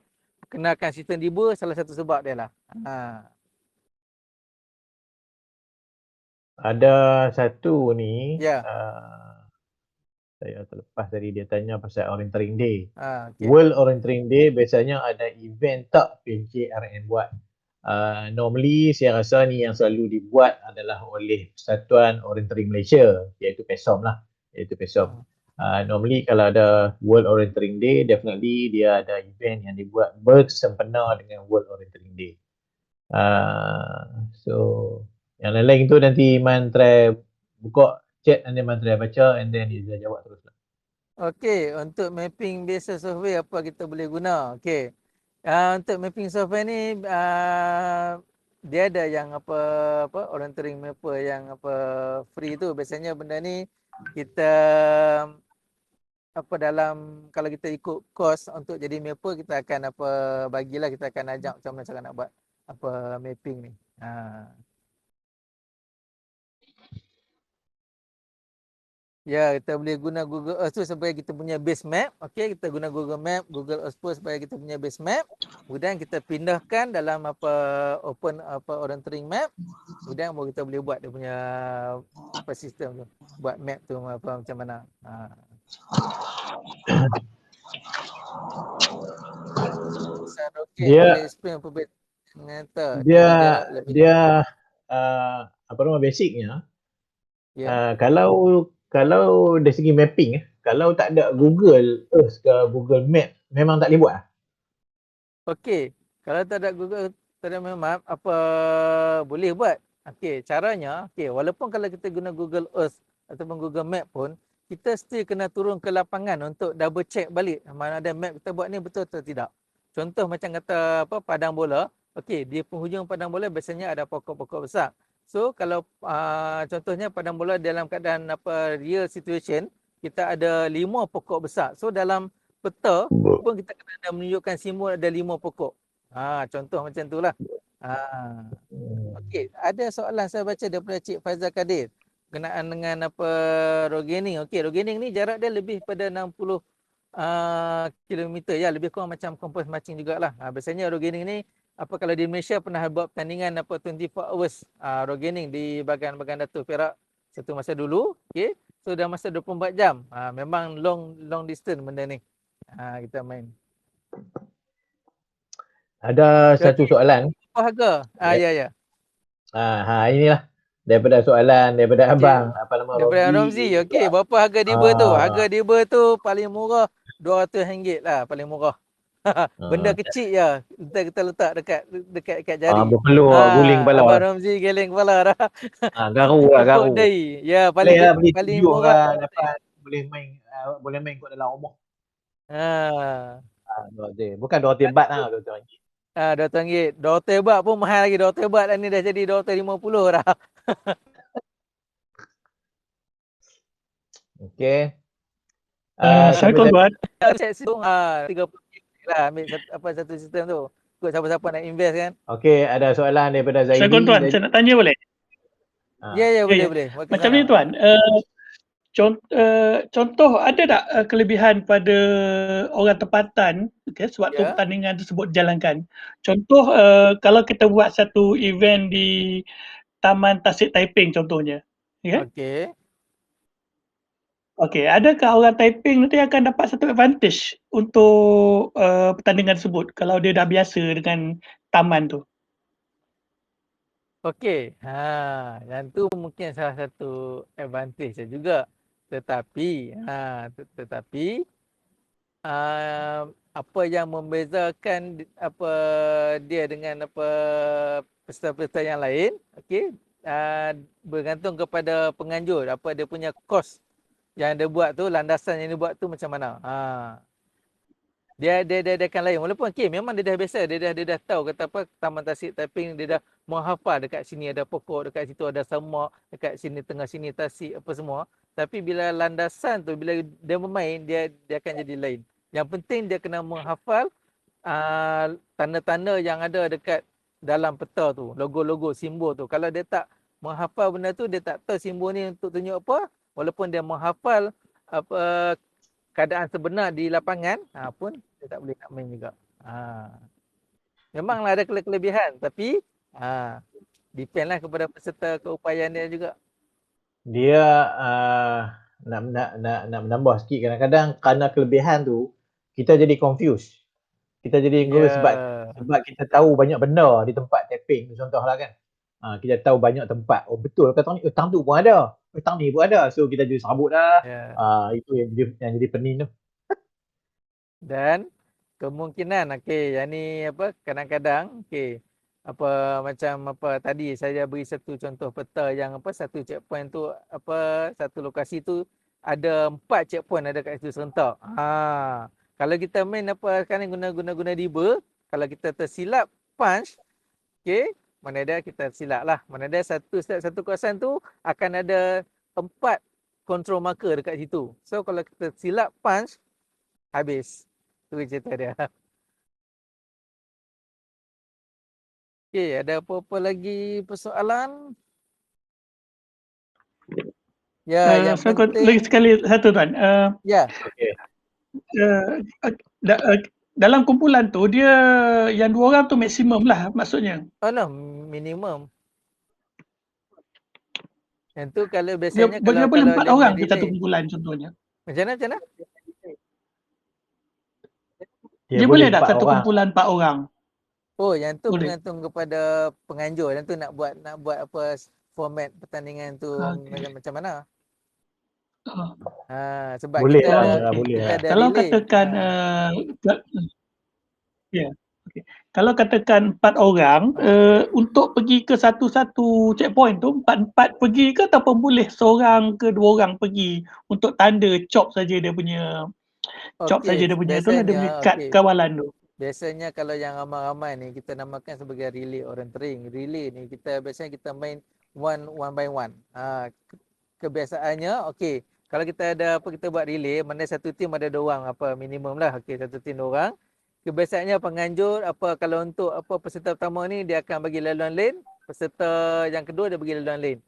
kenalkan sistem debug, salah satu sebab dia lah. Ada satu ni, Ya. saya terlepas tadi dia tanya pasal Orienteering Day. Okey. World Orienteering Day biasanya ada event tak PJRN buat? Normally saya rasa ni yang selalu dibuat adalah oleh Persatuan Orienteering Malaysia, iaitu PESOM lah, iaitu PESOM. Normally kalau ada World Orienteering Day, definitely dia ada event yang dibuat bersempena dengan World Orienteering Day. So yang lain-lain tu nanti Man try buka chat and then Man try baca and then dia jawab terus lah. Okey, untuk mapping based software apa kita boleh guna? Okey. Untuk mapping software ni dia ada yang apa orienteering mapper yang free tu. Biasanya benda ni kita dalam kalau kita ikut course untuk jadi mapper, kita akan bagilah, kita akan ajak macam mana cara nak buat mapping ni. Ya, kita boleh guna Google Earth tu supaya kita punya base map. Okey, kita guna Google Map, Google Earth pun supaya kita punya base map. Kemudian kita pindahkan dalam open orienteering map. Kemudian baru kita boleh buat dia punya sistem tu. Buat map tu macam mana. Dia boleh explain apa dia apa nama basicnya, kalau dari segi mapping, kalau tak ada Google Earth ke Google Map memang tak boleh buat. Okey, kalau tak ada Google, tak ada map, boleh buat. Okey, caranya, walaupun kalau kita guna Google Earth ataupun Google Map pun, kita still kena turun ke lapangan untuk double check balik mana ada map kita buat ni betul atau tidak. Contoh macam kata padang bola. Okey, di penghujung padang bola biasanya ada pokok-pokok besar. So kalau contohnya padang bola dalam keadaan real situation, kita ada 5 pokok besar. So dalam peta pun kita kena ada menunjukkan simbol ada 5 pokok. Contoh macam itulah. Okey, ada soalan saya baca daripada Cik Faizal Kadir berkenaan dengan Rogening. Okey, Rogening ni jarak dia lebih pada 60 kilometer, ya, lebih kurang macam Compass Marching jugalah. Biasanya Rogening ni kalau di Malaysia pernah buat pertandingan 24 hours Rogening di bahagian Datu Perak satu masa dulu. Okey, so dah masa 24 jam. Memang long distance benda ni. Kita main. Ada satu soalan. Apa harga? Ya. Inilah daripada soalan daripada abang Daripada Romzi. Okey, berapa harga Diba tu? Harga Diba tu paling murah RM200 lah, paling murah. Benda kecil je. Kita letak dekat jari. Berpeluh guling kepala. Abang Romzi geleng kepala dah. Garu lah, garu. Ya, paling murah. Dapat boleh main kat dalam rumah. Bukan RM200 lah, RM200. RM200. RM200 baht pun mahal lagi. RM200 baht ni dah jadi RM250 dah. Okey. Assalamualaikum tuan. RM30 lah ambil satu sistem tu. Ikut siapa-siapa nak invest kan. Okey, ada soalan daripada Zaidi. Assalamualaikum tuan, saya nak tanya boleh? Ya, boleh. Macam ni tuan, contoh ada tak kelebihan pada orang tempatan sewaktu pertandingan tersebut dijalankan? Contoh kalau kita buat satu event di Taman Tasik Taiping contohnya. Okey, adakah orang Taiping nanti akan dapat satu advantage untuk pertandingan tersebut kalau dia dah biasa dengan taman tu? Okey, yang tu mungkin salah satu advantage juga. Tetapi apa yang membezakan dia dengan peserta-peserta yang lain, bergantung kepada penganjur, dia punya course yang dia buat tu, landasan yang dia buat tu macam mana. Dia akan lain. Walaupun memang dia dah biasa, dia dah tahu kata Taman Tasik Taiping, dia dah menghafal dekat sini ada pokok, dekat situ ada semak, dekat sini tengah sini tasik apa semua. Tapi bila landasan tu, bila dia bermain, dia akan jadi lain. Yang penting dia kena menghafal tanda-tanda yang ada dekat dalam peta tu, logo-logo, simbol tu. Kalau dia tak menghafal benda tu, dia tak tahu simbol ni untuk tunjuk apa, walaupun dia menghafal keadaan sebenar di lapangan, pun dia tak boleh nak main juga. Memanglah ada kelebihan, tapi depend lah kepada peserta keupayaan dia juga. dia nak menambah sikit, kadang-kadang kerana kelebihan tu kita jadi confused. Kita jadi confused sebab kita tahu banyak benda di tempat tapping tu, contohlah kan. Kita tahu banyak tempat. Oh betul ke tang ni? Tang tu pun ada. Tang ni pun ada. So kita jadi serabut dah. Itu yang jadi pening tu. Dan kemungkinan yang ni kadang-kadang macam tadi saya beri satu contoh peta yang satu checkpoint tu satu lokasi tu ada 4 checkpoint ada kat situ serentak. Kalau kita main sekarang guna dibber, kalau kita tersilap punch, mana ada kita silap lah. Mana ada satu kawasan tu akan ada 4 control marker dekat situ. So kalau kita silap punch, habis. Tu cerita dia. Ada apa-apa lagi persoalan? Yang penting. Lagi sekali satu tuan. Okay. Dalam kumpulan tu dia yang 2 orang tu maksimum lah maksudnya. No, minimum. Yang tu kalau biasanya dia boleh 4 orang ke satu kumpulan contohnya. Macam mana? Dia boleh tak satu kumpulan 4 orang? Oh, yang tu boleh. bergantung kepada penganjur. Yang tu nak buat apa format pertandingan tu macam mana. Sebab boleh kita ada kalau delay. Katakan kalau katakan 4 orang untuk pergi ke satu-satu checkpoint tu 4 pergi ke ataupun boleh seorang ke 2 orang pergi untuk tanda chop saja dia punya saja dia punya tu lah, dia punya kad kawalan tu. Biasanya kalau yang ramai-ramai ni kita namakan sebagai relay orienteering. Relay ni biasanya kita main one by one. Kebiasaannya kalau kita ada kita buat relay, mana satu tim ada 2 orang minimum lah. Satu tim 2 orang. Kebiasaannya penganjur kalau untuk peserta pertama ni dia akan bagi laluan lane, peserta yang kedua dia bagi laluan lane.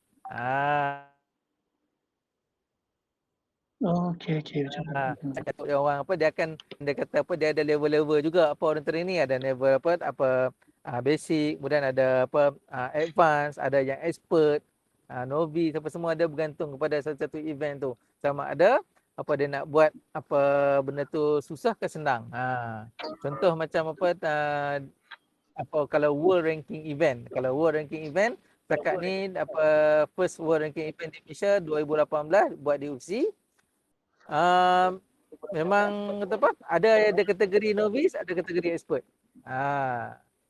Okey Kata orang dia kata dia ada level-level juga orienteering ni, ada level basic, kemudian ada advance, ada yang expert, novice, semua ada bergantung kepada satu event tu. Sama ada dia nak buat benda tu susah ke senang. Contoh macam kalau world ranking event. Kalau world ranking event setakat ni first world ranking event di Malaysia 2018 buat di UFC. Memang ada kategori novice, ada kategori expert.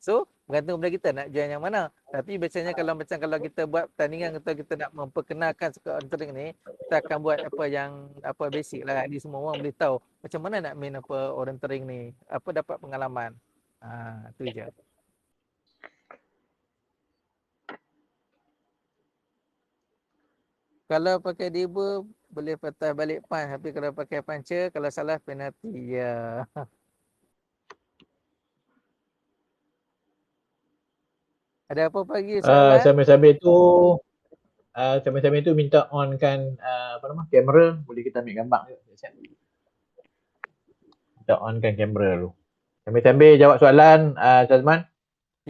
So bergantung kepada kita nak join yang mana. Tapi biasanya kalau kita buat pertandingan, kita nak memperkenalkan suka orienteering ni, kita akan buat yang basic lah. Jadi semua orang boleh tahu macam mana nak main orienteering ni, dapat pengalaman. Tu je. Kalau pakai dibber boleh patah balik punch, tapi kalau pakai puncher kalau salah penalti. Ada apa lagi soalan? Sambil tu minta on kan kamera, boleh kita ambil gambar je. Minta on kan kamera dulu. Sambil jawab soalan Syazman.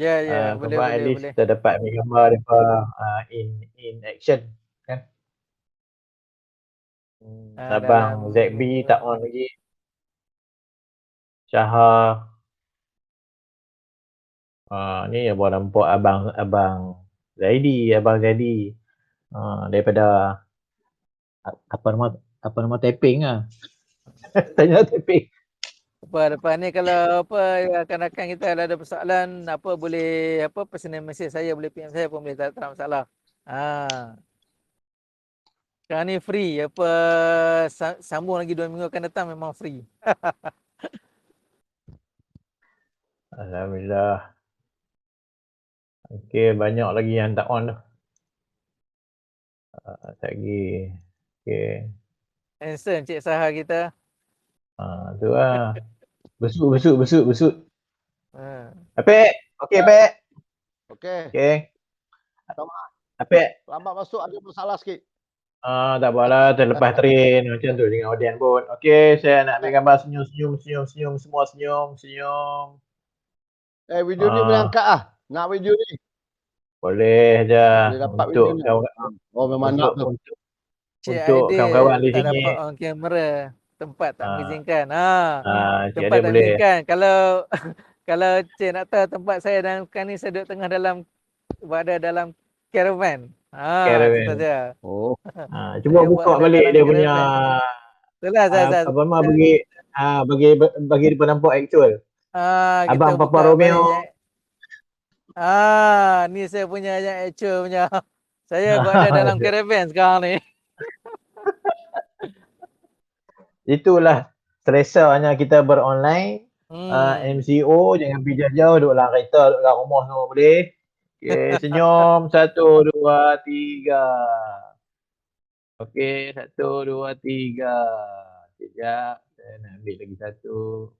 Boleh. At least kita dapat ambil gambar depa in action kan. Abang ZB tak on lagi. Syahar. Ni abang nampak abang Zaidi. Daripada apa nama tapping ah. Tanya tapping. Lepas ni kalau rakan-rakan kita ada persoalan boleh personal message saya, boleh PM saya pun boleh, tak masalah. Sekarang ni free, sambung lagi 2 minggu akan datang memang free. Alhamdulillah. Okey, banyak lagi yang tak on tu. Tak lagi. Okey. Handsome Cik Sahar kita. Tu lah. Besut. Apek. Okey, Apek. Okey. Apek. Lambat masuk ada masalah sikit. Tak apalah, terlepas train macam tu dengan Odian pun. Okey, saya nak ambil gambar senyum, semua senyum. Video ni boleh angkat ah. Nak video ni. Boleh je. Boleh dapat Untuk video ni. Memang nak tu. Cik untuk kawan-kawan Aidil di tak sini. dapat on kamera. Tempat tak Ah, mengizinkan. Cik Tempat Aidil tak boleh. mengizinkan. Kalau kalau Cik nak tahu tempat saya dan sekarang ni saya duduk tengah berada dalam caravan. Itu Caravan. saja. Oh. Cuba Saya buka berada balik dalam dia punya caravan. Itulah saya. apa nama bagi depa nampak actual. Kita Abang Papa buka balik Romeo. yang ni saya punya yang actual punya. Saya berada dalam caravan sekarang ni. Itulah stresanya kita beronline. MCO jangan pergi jauh-jauh, duduk dalam kereta, duduk dalam rumah semua boleh. Okey, senyum 1 2 3. Okey, 1 2 3. Sekejap, saya nak ambil lagi satu.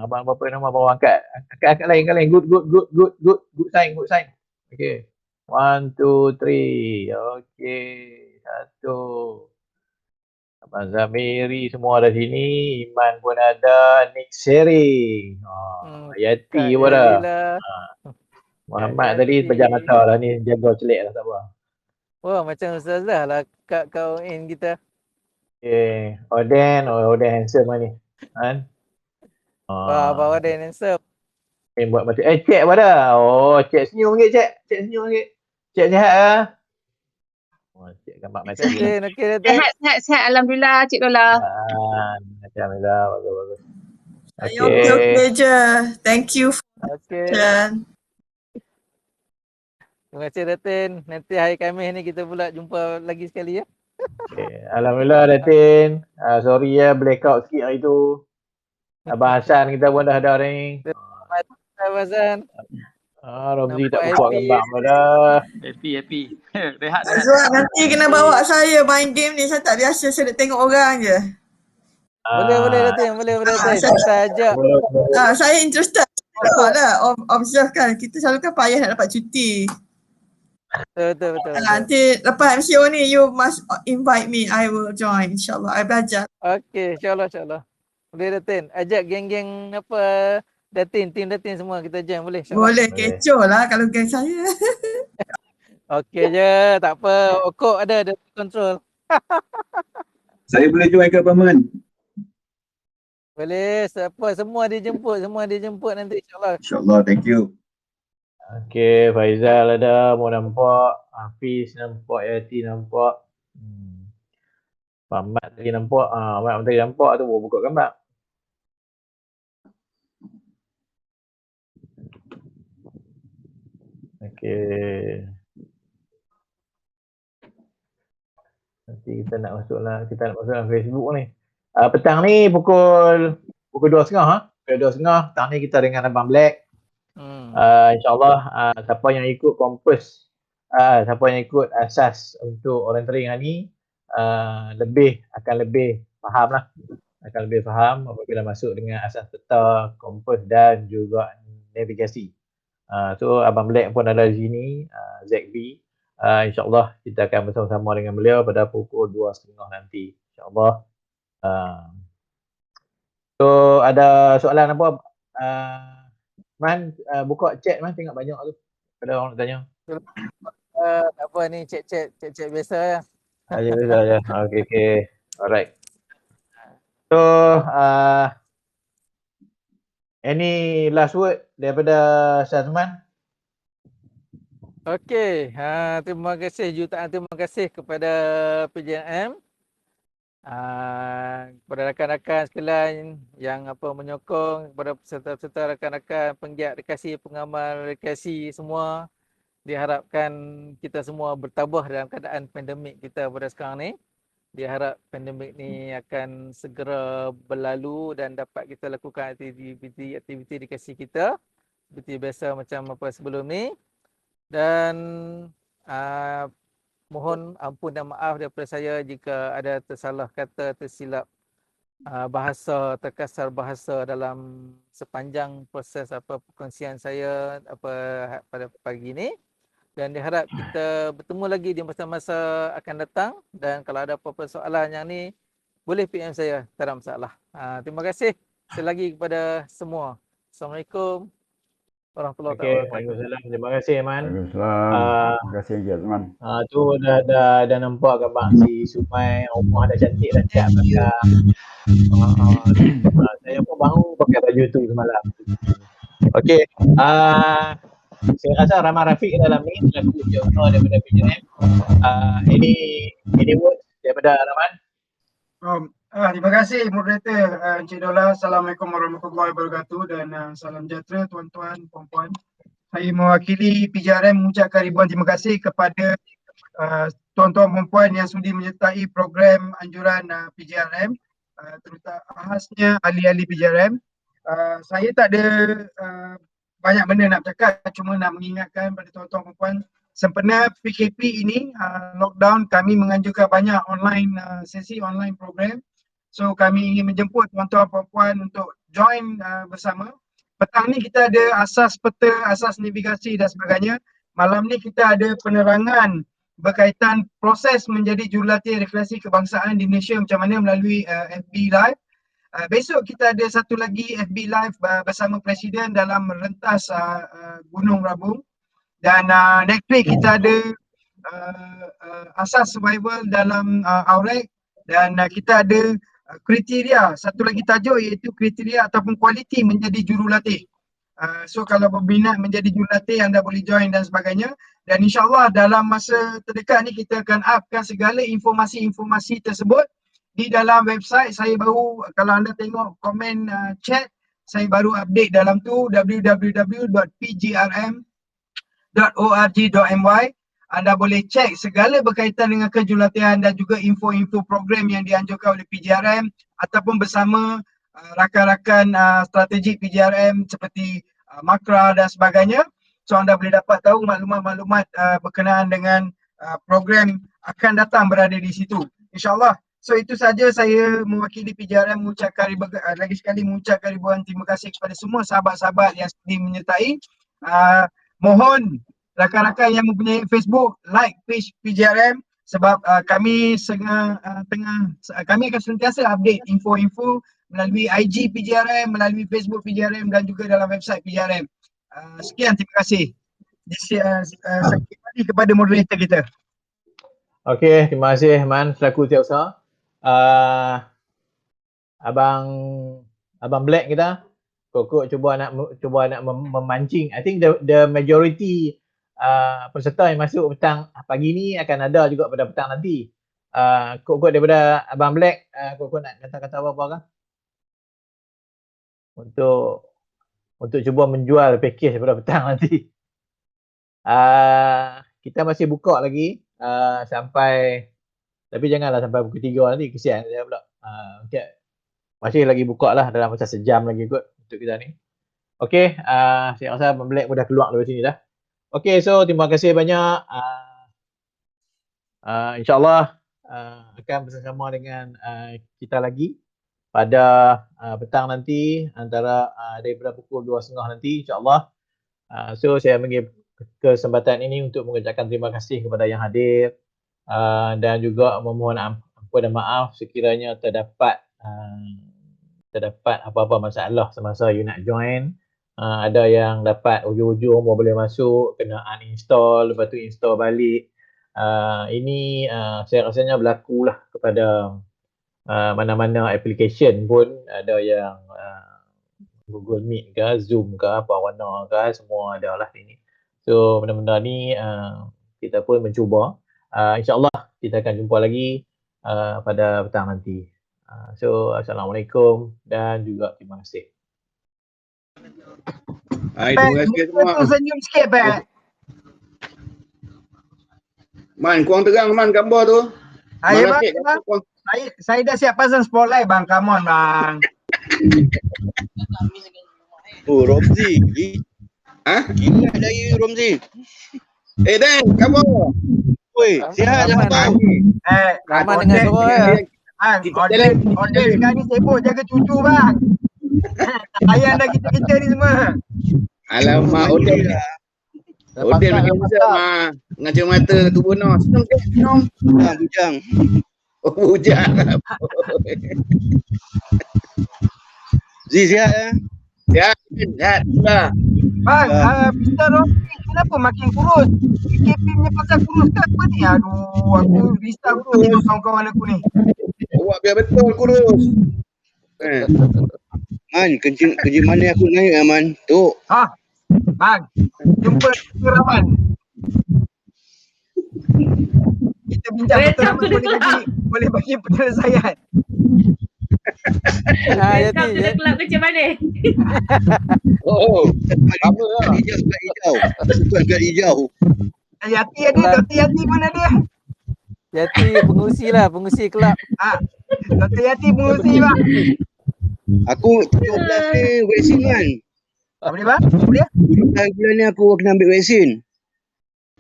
Abang apa nama abang angkat. Angkat lain. Good sign. Okey. 1 2 3. Okey. 1. Abang Zamiri semua ada sini. Iman pun ada. Nick Seri. Yati pun ada. Muhammad tadi pejam mata lah ni. Jaga celik lah tak apa. Wah, macam ustazah lah kat kawan kita. Okay. Oden handsome lah ni. Kan? Abang Oden handsome. Buat macam cik apa dah? Cik senyum sikit cik. Cik senyum sikit. Cik sihat lah. Cik gambar mati. Okey, Datin. Sehat. Alhamdulillah, Cik Lola. Alhamdulillah, bagus. Saya okey je. Thank you. Okey. Terima kasih Datin. Nanti hari Khamis ni kita pula jumpa lagi sekali ya. Okay. Alhamdulillah Datin. Sorry ya blackout sikit hari tu. Abang Hassan kita pun dah ada ni. Abang Hassan. Romzi tak buat gambar pun dah. Happy. Rehat. Azwar nanti kena bawa saya main game ni. Saya tak biasa, saya nak tengok orang je. Boleh Datin, boleh Datin. Kita ajak. Saya interested. Lah, observe kan. Kita selalu kan payah nak dapat cuti. Betul. Nanti lepas MCO ni, you must invite me. I will join. InsyaAllah. I belajar. Okey, insyaAllah. Boleh Datin. Ajak geng-geng apa tim Datin semua kita join boleh? Boleh, kecoh lah kalau geng saya. Okey je, tak apa. Okok ada control. Saya boleh join ke Paman? Boleh, semua dijemput nanti insyaAllah. InsyaAllah, thank you. Okey, Faizal ada, mau nampak. Hafiz nampak, Yati nampak. Mat tadi nampak. Mat tadi nampak tu baru buka gambar. Okey. Nanti kita nak masuk dalam Facebook ni. Petang ni pukul 2.30 Pukul 2.30 petang ni kita dengan Abang Black. InsyaAllah siapa yang ikut Compass, siapa yang ikut asas untuk orienteering hari ni akan lebih faham lah. Akan lebih faham apabila masuk dengan asas peta, Compass dan juga navigasi. So Abang Black pun ada di sini, ZB. InsyaAllah kita akan bersama-sama dengan beliau pada pukul 2.30 nanti. InsyaAllah. So ada soalan apa? Man, buka chat Man, tengok banyak tu. Ada orang nak tanya. Tak apa ni, chat biasa ya. Biasa ya. Okay. Alright. So, any last word daripada Syazman? Okey, terima kasih jutaan terima kasih kepada PJNM, kepada rakan-rakan sekalian yang menyokong, kepada peserta-peserta rakan-rakan penggiat rekreasi, pengamal rekreasi semua. Diharapkan kita semua bertabah dalam keadaan pandemik kita pada sekarang ni. Diharap pandemik ni akan segera berlalu dan dapat kita lakukan aktiviti rekreasi kita seperti biasa macam apa sebelum ni. Dan mohon ampun dan maaf daripada saya jika ada tersalah kata, tersilap bahasa, terkasar bahasa dalam sepanjang proses perkongsian saya pada pagi ni. Dan diharap kita bertemu lagi di masa-masa akan datang. Dan kalau ada apa-apa soalan yang ni, boleh PM saya, tak ada masalah. Terima kasih sekali lagi kepada semua. Assalamualaikum. warahmatullahi Okey, wabarakatuh. Waalaikumsalam. Terima kasih Man. Waalaikumsalam. Ah, Terima kasih Encik Azman. tu dah nampak gambar si Sumai, rumah dah cantik dah siap belakang. Saya pun baru pakai baju tu semalam. Okey, saya rasa Rahman Rafiq dalam ni selaku jawab daripada PJM. Ini word daripada Rahman. Terima kasih moderator Encik Dola. Assalamualaikum warahmatullahi wabarakatuh dan salam sejahtera tuan-tuan, puan-puan. Saya mewakili PJRM mengucapkan ribuan terima kasih kepada tuan-tuan puan-puan yang sudi menyertai program anjuran PJRM, terutama khasnya ahli-ahli PJRM. Saya tak ada banyak benda nak cakap, cuma nak mengingatkan pada tuan-tuan puan-puan, sempena PKP ini, lockdown, kami menganjurkan banyak online sesi online program. So kami ingin menjemput tuan-tuan puan-puan untuk join bersama. Petang ni kita ada asas peta, asas navigasi dan sebagainya. Malam ni kita ada penerangan berkaitan proses menjadi jurulatih rekreasi kebangsaan di Malaysia macam mana melalui FB Live. Besok kita ada satu lagi FB Live bersama Presiden dalam rentas Gunung Rabung. Dan next week kita ada asas survival dalam Aurek dan kita ada kriteria, satu lagi tajuk iaitu kriteria ataupun kualiti menjadi jurulatih. So kalau berminat menjadi jurulatih anda boleh join dan sebagainya, dan insyaAllah dalam masa terdekat ni kita akan upkan segala informasi-informasi tersebut di dalam website. Saya baru, kalau anda tengok komen chat, saya baru update dalam tu www.pgrm.org.my. Anda boleh cek segala berkaitan dengan kejurulatihan dan juga info-info program yang dianjurkan oleh PJRM ataupun bersama rakan-rakan strategik PJRM seperti Makra dan sebagainya. So anda boleh dapat tahu maklumat-maklumat berkenaan dengan program akan datang berada di situ, insyaAllah. So itu saja, saya mewakili PJRM mengucapkan lagi sekali mengucapkan ribuan terima kasih kepada semua sahabat-sahabat yang sudi menyertai. Mohon rakan-rakan yang mempunyai Facebook, like page PJRM sebab kami kami akan sentiasa update info-info melalui IG PJRM, melalui Facebook PJRM dan juga dalam website PJRM. Sekian, terima kasih. Kembali kepada moderator kita. Okey, terima kasih Man selaku setiausaha. Abang Black kita, Kokok cuba nak memancing. I think the majority peserta yang masuk petang pagi ni akan ada juga pada petang nanti. Kokok daripada Abang Black, Kokok nak kata-kata apa-apa kan? Untuk cuba menjual package pada petang nanti. Kita masih buka lagi sampai, tapi janganlah sampai pukul 3 nanti, kesian saya pula. Masih lagi buka lah dalam masa sejam lagi kot untuk kita ni. Okey, saya rasa Abang Black pun dah keluar dari sini dah. Okey, so terima kasih banyak. InsyaAllah akan bersama dengan kita lagi pada petang nanti antara daripada pukul 2.30 nanti insyaAllah. So saya mengambil kesempatan ini untuk mengucapkan terima kasih kepada yang hadir dan juga memohon ampun dan maaf sekiranya terdapat apa-apa masalah semasa you nak join. Ada yang dapat ujung-ujung baru boleh masuk, kena uninstall, lepas tu install balik. Ini saya rasanya berlaku lah kepada mana-mana application pun. Ada yang Google Meet ke, Zoom ke, apa warna ke, semua ada lah ini. So benda-benda ni kita pun mencuba. InsyaAllah kita akan jumpa lagi pada petang nanti. So Assalamualaikum dan juga terima kasih. Hai, terima kasih semua. Senyum sikit, Pat. Man, kurang terang Man gambar tu. Hai, bang. Saya dah siap pasang spotlight, bang. Come on, bang. Oh, Romzi. Gila dari Romzi. Dan, gambar. Woi, sihat jangan tahu. Rahman dengan suara. Order sekarang ni sibuk jaga cucu, bang. Ayah dah kita ni semua. Alamak, Odin makin besar ngacau mata tubuh no. Senang. Bujang. Oh, bujang. Zi sihat ya? Sihat. Bang, Mr. Rofi kenapa makin kurus? PKP punya pasal kurus ke apa ni? Aduh, aku risau tu tengok kawan-kawan aku ni. Awak biar betul kurus. Man, kerja mana aku naik Man? Tu. Ha? Bang, jumpa Raman. Kita bincang betul Raman boleh bagi penyelesaian. Welcome to the club macam mana? Oh, sama lah. Kat hijau. Yati ada, Dr. Yati mana dia? Yati pengusi lah, pengusi kelab. Dr. Yati pengurusi bang. Aku 17 ni vaksin kan. Apa dia bang? Apa dia? Bulan ni aku kena ambil vaksin.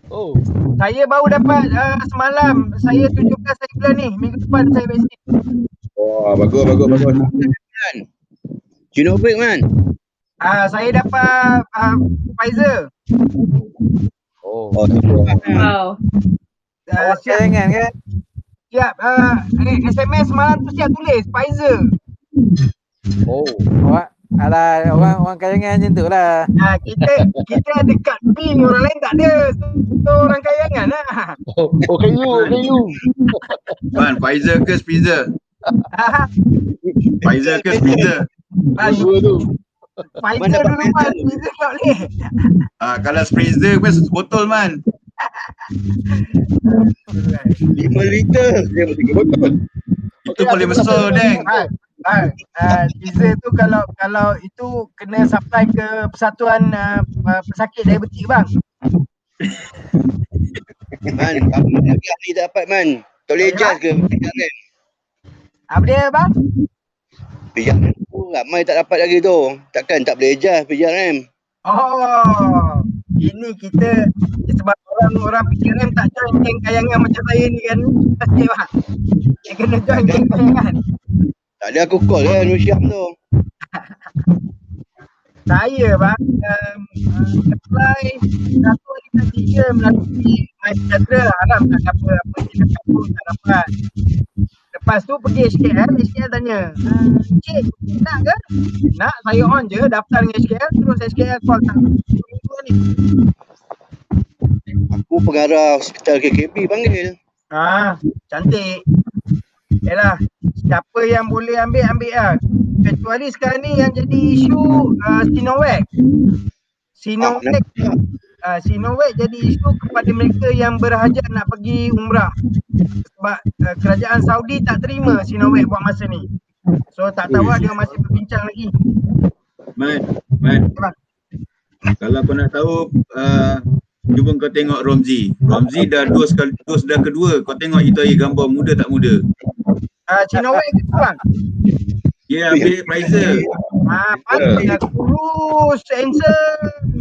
Oh. Saya baru dapat semalam. Saya 17 hari bulan ni. Minggu depan saya vaksin. Wah, bagus. Sinovac man. Saya dapat Pfizer. Oh. Wow. Awak Siap. cadangan kan? Siap. SMS semalam tu siap tulis Pfizer. Oh. Awak alah orang kayangan macam tu lah. Kita dekat bin, orang lain tak ada. So orang kayangan lah. Oh, kayu. Man, Pfizer ke Pfizer? Pfizer ke Pfizer? Dua tu. Pfizer dulu man. Pfizer tak boleh. Kalau Pfizer pun botol man. 5 liter. Dia mesti betul. Itu boleh besar deng. Pfizer tu kalau itu kena supply ke Persatuan Pesakit Diabetik bang. Man, apa lagi ni dapat man? Tak boleh adjust ke PRM? Apa dia bang? PRM tu ramai tak dapat lagi tu. Takkan tak boleh adjust PRM. Oh, ini kita sebab orang PRM tak join geng kayangan macam saya ni kan. Pasti bang. Dia kena join geng kayangan. Tak ada aku call lah Nur Syam tu. Saya bang apply 1 hari ke 3 melalui MySejahtera, harap tak apa jenis pun tak dapat. Lepas tu pergi HKL tanya, Cik nak ke? Nak, saya on je daftar dengan HKL, terus HKL call tak. Ni. Aku pengarah hospital KKB panggil. Cantik. Yalah, siapa yang boleh ambil lah. Kecuali sekarang ni yang jadi isu Sinovac. Sinovac jadi isu kepada mereka yang berhajat nak pergi umrah. Sebab kerajaan Saudi tak terima Sinovac buat masa ni. So tak tahu dia masih berbincang lagi. Man. Kalau kau nak tahu, cuba kau tengok Romzi. Romzi dah dos dah kedua. Kau tengok itu air gambar muda tak muda. Sinovac ke bang? Dia ambil Pfizer. Pantai kurus, handsome.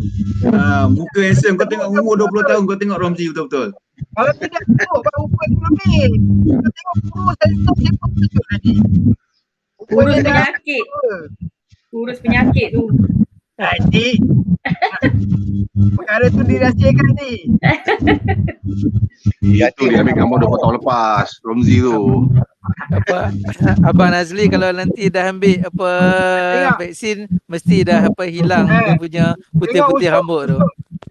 Muka handsome. Kau tengok umur 20 tahun, kau tengok Romzi betul-betul. Kalau tidak tengok bang umur lebih. Kau tengok kurus, handsome, dia pun kejut tadi. Kurus penyakit. Kurus penyakit tu. Cik, perkara tu dirahsiakan ni. Itu dia ambil gambar 20 tahun lepas, Romzi tu. Abang Nazli kalau nanti dah ambil vaksin mesti dah hilang dia punya putih-putih rambut tu.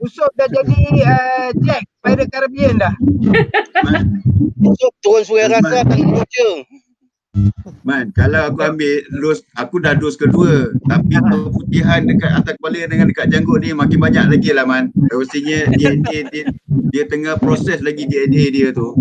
Usop dah jadi Jack Pirate Caribbean dah. Usop turun suai rasa tak kerja. Man, kalau aku ambil aku dah dos kedua, tapi keputihan dekat atas kepala dengan dekat janggut ni makin banyak lagi lah man. Mestinya dia tengah proses lagi DNA dia tu.